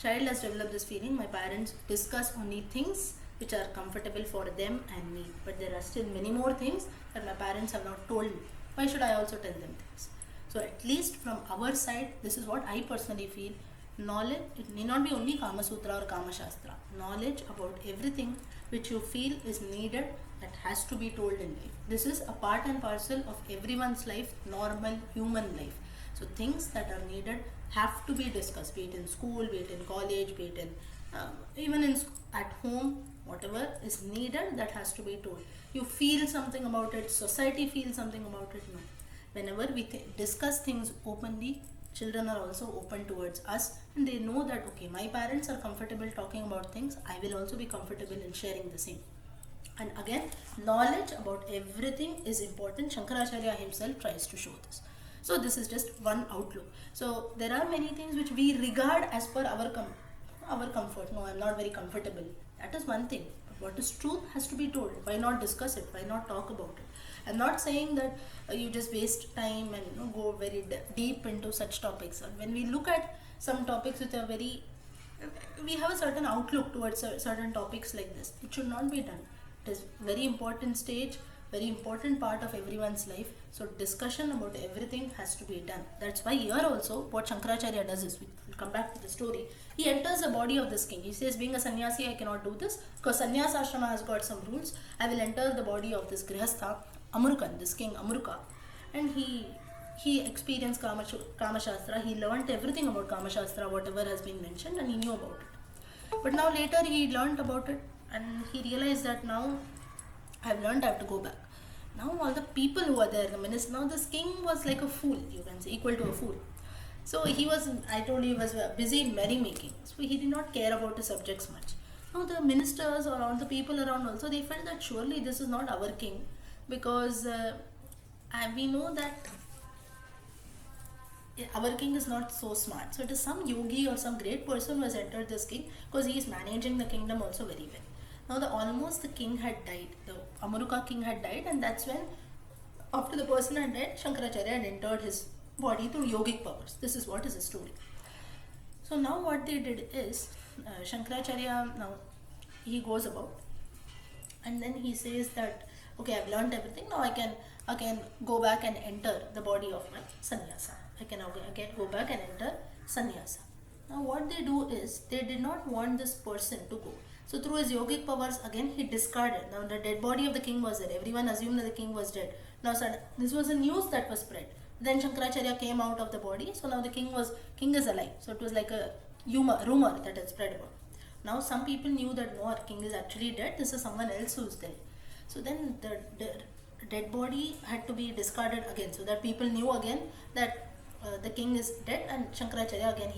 child has developed this feeling, my parents discuss only things which are comfortable for them and me, but there are still many more things that my parents have not told me. Why should I also tell them things? So at least from our side, this is what I personally feel. Knowledge, it need not be only Kama Sutra or Kama Shastra. Knowledge about everything which you feel is needed, that has to be told in life. This is a part and parcel of everyone's life, normal human life. So things that are needed have to be discussed, be it in school, be it in college, be it in even in at home, whatever is needed, that has to be told. You feel something about it, society feels something about it, no. Whenever we discuss things openly, children are also open towards us, and they know that okay, my parents are comfortable talking about things, I will also be comfortable in sharing the same. And again, knowledge about everything is important. Shankaracharya himself tries to show this. So this is just one outlook. So there are many things which we regard as per our comfort. No, I'm not very comfortable. That is one thing. But what is truth has to be told. Why not discuss it? Why not talk about it? I'm not saying that you just waste time and go very deep into such topics. When we look at some topics which are very, we have a certain outlook towards certain topics like this. It should not be done. It is very important stage, very important part of everyone's life. So discussion about everything has to be done. That's why here also what Shankaracharya does is, we'll come back to the story, he enters the body of this king. He says, being a sannyasi I cannot do this, because sannyas ashrama has got some rules. I will enter the body of this grihastha, Amrukan, this king Amruka, and he experienced Kama Shastra. He learnt everything about Kama Shastra, whatever has been mentioned, and he knew about it. But now later he learnt about it, and he realized that now I've learned, I have to go back. Now all the people who are there, the minister, now this king was like a fool, you can say, equal to a fool. So he was, I told you, he was busy in merrymaking. So he did not care about the subjects much. Now the ministers or all the people around also, they felt that surely this is not our king, because we know that our king is not so smart. So it is some yogi or some great person who has entered this king, because he is managing the kingdom also very well. Now almost the king had died, the Amaruka king had died, and that's when, after the person had died, Shankaracharya had entered his body through yogic powers. This is what is the story. So now what they did is, Shankaracharya, now he goes about, and then he says that, okay, I've learned everything, now I can go back and enter the body of my sannyasa. I can go back and enter sannyasa. Now what they do is they did not want this person to go. So through his yogic powers again he discarded. Now the dead body of the king was there. Everyone assumed that the king was dead. Now this was a news that was spread. Then Shankaracharya came out of the body. So now the king is alive. So it was like a rumor that had spread about. Now some people knew that no, our king is actually dead. This is someone else who is dead. So then the dead body had to be discarded again, so that people knew again that the king is dead, and Shankaracharya again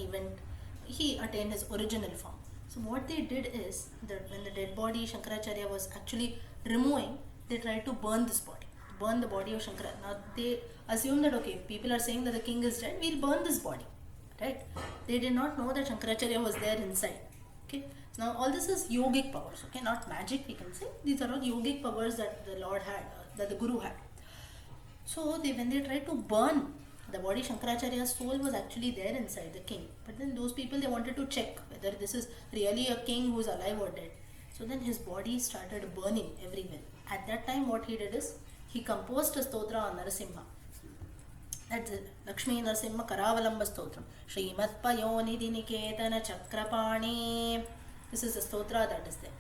he attained his original form. So what they did is that when the dead body Shankaracharya was actually removing, they tried to burn this body, burn the body of Shankaracharya. Now they assume that okay, people are saying that the king is dead, we'll burn this body, right? They did not know that Shankaracharya was there inside. Okay. Now all this is yogic powers, okay, not magic we can say. These are all yogic powers that the Lord had, that the Guru had. So when they tried to burn the body, Shankaracharya's soul was actually there inside the king. But then those people, they wanted to check whether this is really a king who is alive or dead. So then his body started burning everywhere. At that time what he did is, he composed a stotra on Narasimha. That's it. Lakshmi Narasimha Karavalamba Stotram. Srimat Payonidhi Niketana Chakrapani. This is the stotra that is there.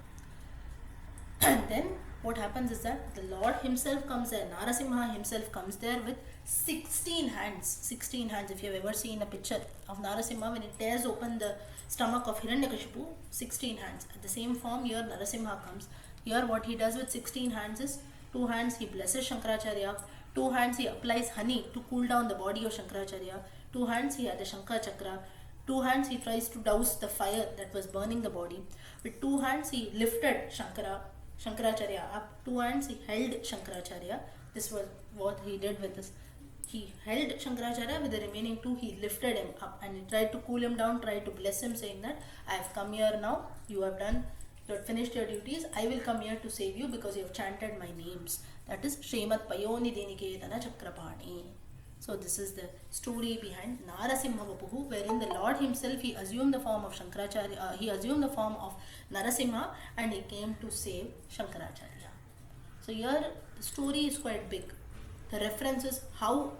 And then what happens is that the Lord himself comes there. Narasimha himself comes there with 16 hands. 16 hands. If you have ever seen a picture of Narasimha, when it tears open the stomach of Hiranyakashipu, 16 hands. At the same form here Narasimha comes. Here what he does with 16 hands is, 2 hands he blesses Shankaracharya, 2 hands he applies honey to cool down the body of Shankaracharya, 2 hands he had the Shankar Chakra, 2 hands he tries to douse the fire that was burning the body, with 2 hands he lifted Shankaracharya up, 2 hands he held Shankaracharya. This was what he did with this. He held Shankaracharya, with the remaining 2 he lifted him up and he tried to cool him down, tried to bless him, saying that I have come here now, you have finished your duties, I will come here to save you because you have chanted my names. That is Srimat Payonidhi Niketana Chakrapani. So this is the story behind Narasimha Vapuhu, wherein the Lord himself, he assumed the form of Shankaracharya, he assumed the form of Narasimha, and he came to save Shankaracharya. So here the story is quite big. The reference is how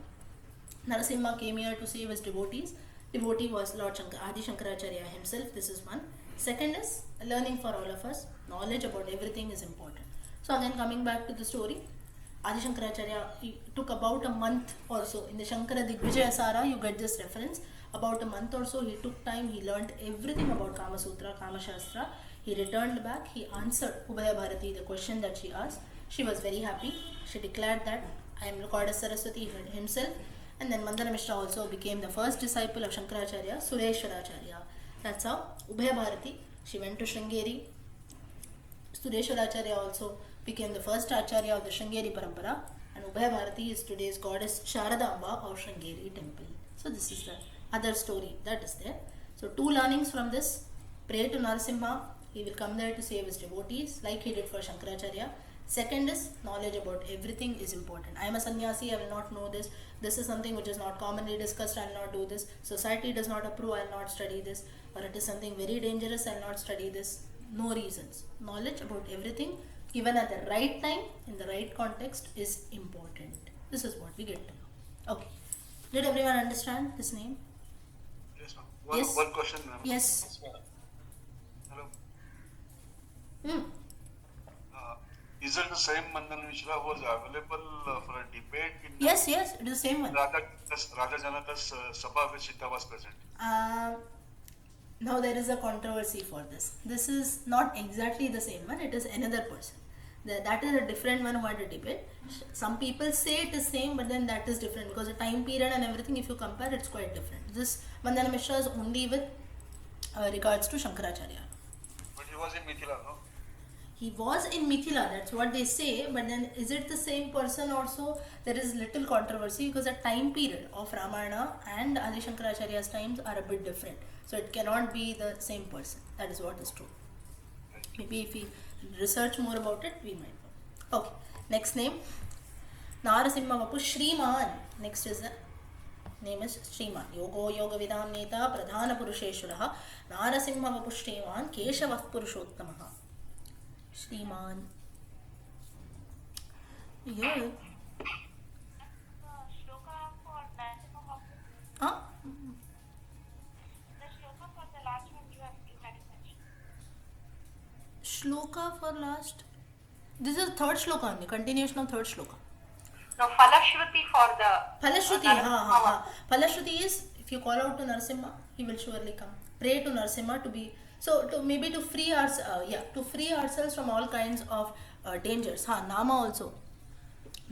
Narasimha came here to save his devotees. Devotee was Lord Adi Shankaracharya himself. This is one. Second is learning for all of us. Knowledge about everything is important. So again, coming back to the story, Adi Shankaracharya, it took about a month or so. In the Shankara Digvijaya Sara, you get this reference. About a month or so, he took time, he learnt everything about Kama Sutra, Kama Shastra. He returned back, he answered Ubhaya Bharati, the question that she asked. She was very happy. She declared that I am Goddess Saraswati himself. And then Mandana Mishra also became the first disciple of Shankaracharya, Sureshwaracharya. That's how Ubhaya Bharati, she went to Sringeri. Sureshwaracharya also became the first Acharya of the Sringeri Parampara, and Ubhaya Bharati is today's goddess Sharadamba of Sringeri temple. So this is the other story that is there. So 2 learnings from this. Pray to Narasimha, he will come there to save his devotees like he did for Shankaracharya. Second is, knowledge about everything is important. I am a sannyasi, I will not know this. This is something which is not commonly discussed, I will not do this. Society does not approve, I will not study this. Or it is something very dangerous, I will not study this. No reasons. Knowledge about everything given at the right time, in the right context, is important. This is what we get to know. Okay. Did everyone understand this name? Yes, ma'am. Yes. One question, ma'am. Yes. Hello. Hmm. Is it the same Mandana Mishra who was available for a debate in Yes, it is the same one. Raja Janaka's Sabha where Sita was present? Now there is a controversy for this. This is not exactly the same one. It is another person. That is a different one who had a debate. Some people say it is same, but then that is different because the time period and everything, if you compare, it's quite different. This Mandana Mishra is only with regards to Shankaracharya. But he was in Mithila, no? He was in Mithila, that's what they say, but then is it the same person also? There is little controversy because the time period of Ramayana and Adi Shankaracharya's times are a bit different. So it cannot be the same person. That is what is true. Maybe if we research more about it, we might know. Okay, next name. Narasimha Vapu Shriman. Next is the name is Shriman. Yogo Yoga Vidam Neta Pradhana Purusheshwaraha Narasimha Vapu Shriman Keshavah Purushottamaha. Shriman. Yeah. Shloka for Narasimha Vapu. Huh? The shloka for shloka for last. This is third shloka only, continuation of third shloka. No, Falashruti for the Palashruti, Narasimha. Palashruti is if you call out to Narasimha, he will surely come. Pray to Narasimha to be maybe to free us, to free ourselves from all kinds of dangers. Nama also.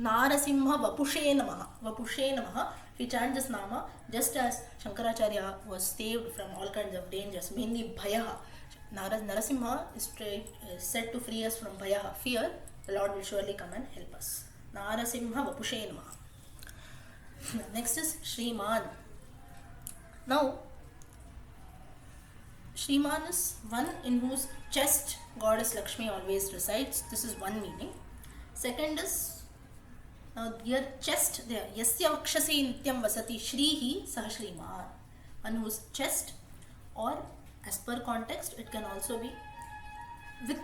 Narasimha Vapushe Namaha. Vapushe Namaha. We chant this Nama just as Shankaracharya was saved from all kinds of dangers, mainly Bhayaha. Narasimha is said to free us from Bhayaha, fear. The Lord will surely come and help us. Narasimha Vapushe Namaha. Next is Shriman. Now, Shriman is one in whose chest Goddess Lakshmi always resides. This is one meaning. Second is, now here chest there, Yasya Vakshasi Nityam Vasati Shrihi Sahasriman. One whose chest, or as per context, it can also be with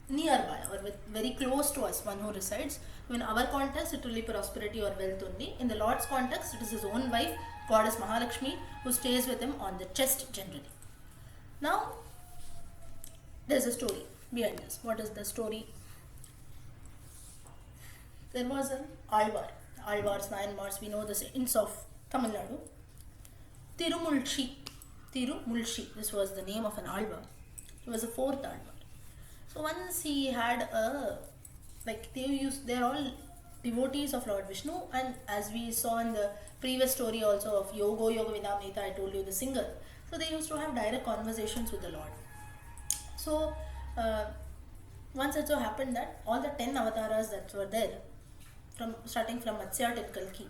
nearby or with very close to us, one who resides. In our context, it will be prosperity or wealth only. In the Lord's context, it is his own wife, Goddess Mahalakshmi, who stays with him on the chest generally. Now, there is a story behind this. What is the story? There was an Alvar. Alvars, Nayanmars, we know the saints of Tamil Nadu. Tirumulshi. This was the name of an Alvar. He was a fourth Alvar. So once he had they're all devotees of Lord Vishnu, and as we saw in the previous story also of Yoga Vidam Neta, I told you the singer. So they used to have direct conversations with the Lord. So once it so happened that all the 10 avatars that were there, starting from Matsya till Kalki,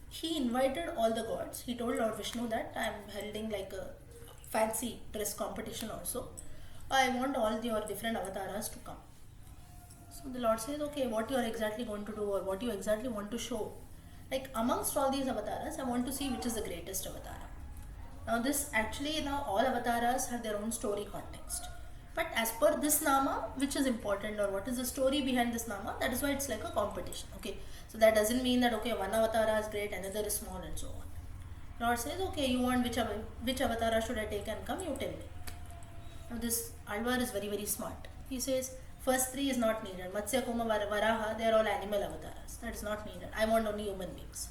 he invited all the gods. He told Lord Vishnu that I am holding like a fancy dress competition also. I want all your different avatars to come. So the Lord says, okay, what you are exactly going to do or what you exactly want to show. Like amongst all these avatars, I want to see which is the greatest avatar. Now all avatars have their own story context. But as per this Nama, which is important or what is the story behind this Nama, that is why it's like a competition. Okay, so that doesn't mean that okay, one avatar is great, another is small and so on. Lord says, okay, you want which avatar should I take and come, you tell me. Now this Alvar is very, very smart. He says, first three is not needed. Matsya, Kuma, Varaha, they are all animal avatars. That is not needed. I want only human beings.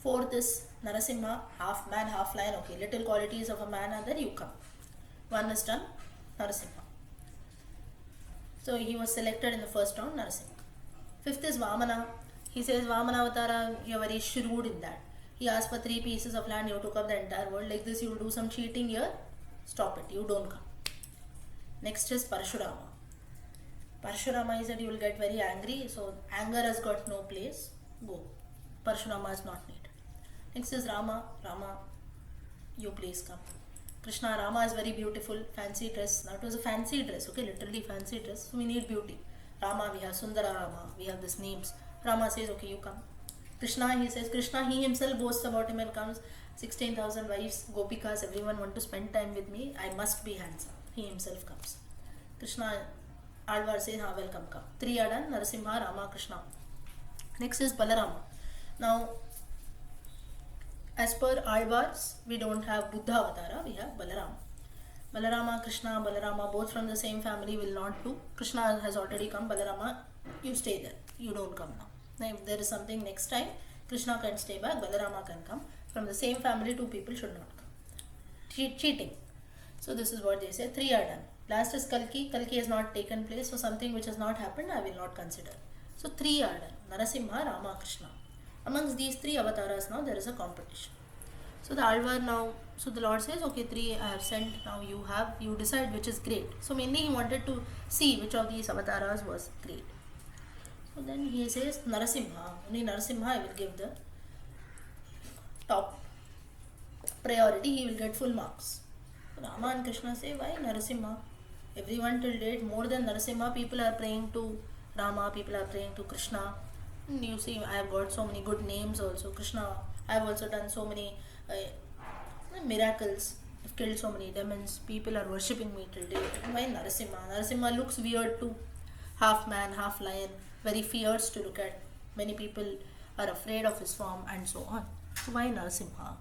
Fourth is Narasimha, half man, half lion. Okay, little qualities of a man are there, you come. One is done, Narasimha. So he was selected in the first round, Narasimha. Fifth is Vamana. He says, Vamana Avatara, you are very shrewd in that. He asked for 3 pieces of land, you took up the entire world. Like this, you will do some cheating here. Stop it, you don't come. Next is Parashurama. Parashurama is that you will get very angry, so anger has got no place. Go. Parashurama is not needed. Next is Rama. Rama, you please come. Krishna, Rama is very beautiful, fancy dress. Now it was a fancy dress, okay, literally fancy dress. So we need beauty. Rama, we have Sundara Rama, we have these names. Rama says, okay, you come. Krishna, he says, Krishna, he himself boasts about him and comes. 16,000 wives, Gopikas, everyone want to spend time with me. I must be handsome. He himself comes. Krishna, Alvar says, welcome, come. 3 are done, Narasimha, Rama, Krishna. Next is Balarama. Now, as per Alvars, we don't have Buddha Avatara, we have Balarama. Balarama, Krishna, Balarama, both from the same family will not do. Krishna has already come, Balarama, you stay there. You don't come now. Now, if there is something next time, Krishna can stay back, Balarama can come. From the same family, 2 people should not come. Cheating. So this is what they say. 3 are done. Last is Kalki. Kalki has not taken place, so something which has not happened, I will not consider. So 3 are done. Narasimha, Rama, Krishna. Amongst these 3 avatars now, there is a competition. So the Alvar now, so the Lord says, okay, 3 I have sent, now you decide which is great. So mainly he wanted to see which of these avatars was great. So then he says, Narasimha, only Narasimha I will give the top priority, he will get full marks. Rama and Krishna say, why Narasimha? Everyone till date, more than Narasimha, people are praying to Rama, people are praying to Krishna. And you see, I have got so many good names also. Krishna, I have also done so many miracles. I have killed so many demons. People are worshipping me till date. Why Narasimha? Narasimha looks weird too. Half man, half lion. Very fierce to look at. Many people are afraid of his form and so on. So why Narasimha?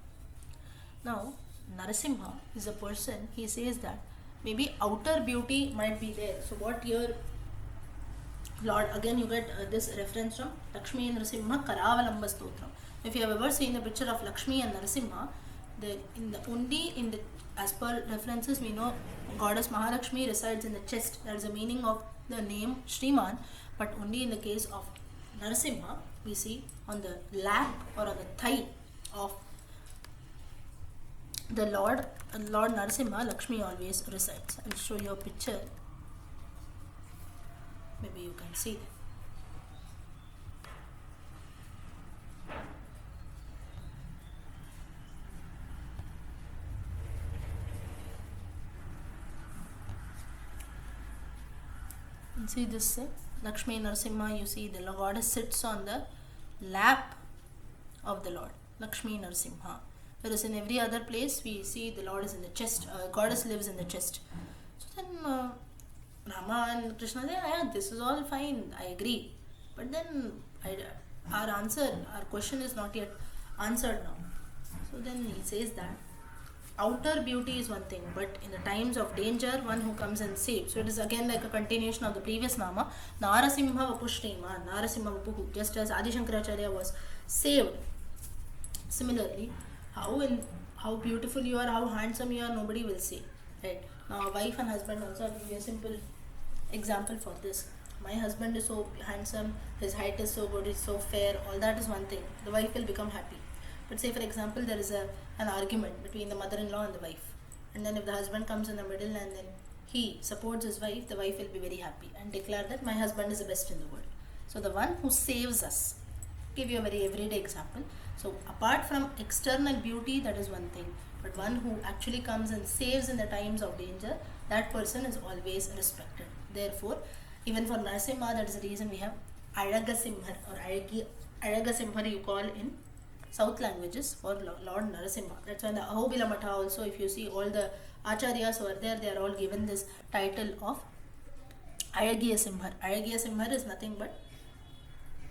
Now, Narasimha is a person, he says that maybe outer beauty might be there. So what your Lord, again you get this reference from Lakshmi and Narasimha Karavalamba Stotram. If you have ever seen the picture of Lakshmi and Narasimha, as per references we know goddess Mahalakshmi resides in the chest. That is the meaning of the name Shriman. But only in the case of Narasimha, we see on the lap or on the thigh of the Lord Narasimha, Lakshmi always resides. I will show you a picture. Maybe you can see. You see this Lakshmi Narasimha, you see the goddess sits on the lap of the Lord, Lakshmi Narasimha. Whereas in every other place we see the Lord is in the chest, goddess lives in the chest. So then Rama and Krishna say, yeah, this is all fine, I agree. But then our question is not yet answered now. So then he says that outer beauty is one thing, but in the times of danger, one who comes and saves. So it is again like a continuation of the previous Nama. Narasimha Vapu Shriman, Narasimha Vapu, just as Adi Shankaracharya was saved. Similarly, how beautiful you are, how handsome you are, nobody will say. Right? Now, wife and husband also, I'll give you a simple example for this. My husband is so handsome, his height is so good, he's so fair, all that is one thing. The wife will become happy. But say for example, there is an argument between the mother-in-law and the wife. And then if the husband comes in the middle and then he supports his wife, the wife will be very happy and declare that my husband is the best in the world. So the one who saves us, give you a very everyday example. So apart from external beauty, that is one thing. But one who actually comes and saves in the times of danger, that person is always respected. Therefore, even for Narasimha, that is the reason we have Azhagasimhar or Azhagasimhar you call in South languages for Lord Narasimha. That's why in the Ahobila Matha also, if you see all the Acharyas who are there, they are all given this title of Azhagasimhar. Azhagasimhar is nothing but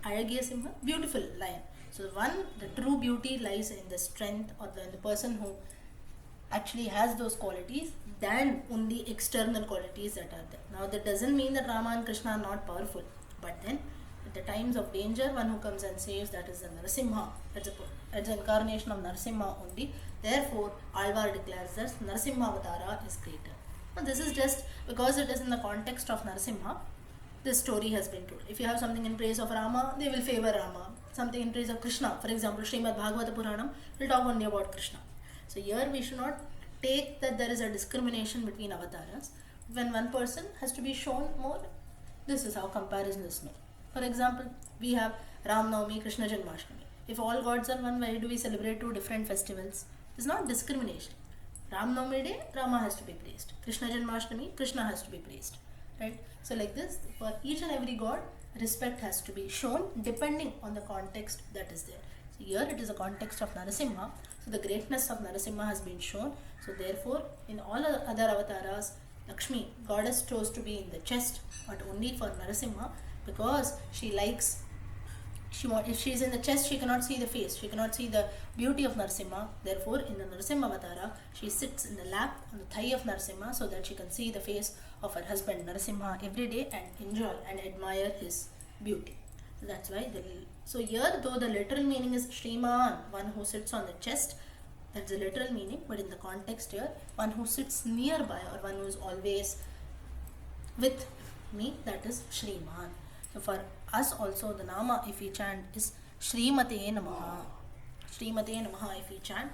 Azhagasimhar, beautiful lion. So the true beauty lies in the strength or the person who actually has those qualities than only external qualities that are there. Now that doesn't mean that Rama and Krishna are not powerful, but then at the times of danger, one who comes and saves, that is the Narasimha. That's an incarnation of Narasimha only. Therefore, Alvar declares that Narasimha Avatara is greater. Now this is just because it is in the context of Narasimha, this story has been told. If you have something in praise of Rama, they will favor Rama. Something in praise of Krishna, for example, Srimad Bhagavata Puranam will talk only about Krishna. So here we should not take that there is a discrimination between avatars. When one person has to be shown more, this is how comparison is made. For example, we have Ram Navami, Krishna Janmashtami. If all gods are one, why do we celebrate two different festivals? It's not discrimination. Ram Navami day, Rama has to be praised. Krishna Janmashtami, Krishna has to be praised. Right? So like this, for each and every god, respect has to be shown depending on the context that is there. So here it is a context of Narasimha. So the greatness of Narasimha has been shown. So therefore, in all other avatars, Lakshmi, goddess, chose to be in the chest, but only for Narasimha, because she likes, if she is in the chest, she cannot see the face, she cannot see the beauty of Narasimha. Therefore, in the Narasimha Avatara, she sits in the lap on the thigh of Narasimha so that she can see the face of her husband Narasimha every day and enjoy and admire his beauty. So that's why so here, though the literal meaning is Shriman, one who sits on the chest, that's the literal meaning, but in the context here, one who sits nearby or one who is always with me, that is Shriman. So for us also, the Nama, if we chant, is Shrimate Namaha. Shrimate Namaha, if we chant,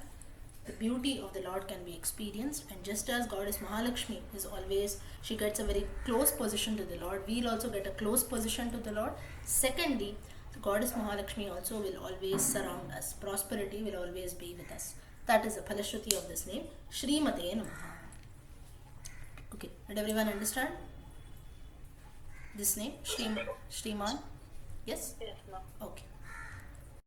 the beauty of the Lord can be experienced. And just as Goddess Mahalakshmi is always, she gets a very close position to the Lord, we'll also get a close position to the Lord. Secondly, the Goddess Mahalakshmi also will always surround us. Prosperity will always be with us. That is the Phalashruti of this name, Shrimate Namaha. Okay, did everyone understand this name, Shriman? Yes? Yes, ma'am. Okay.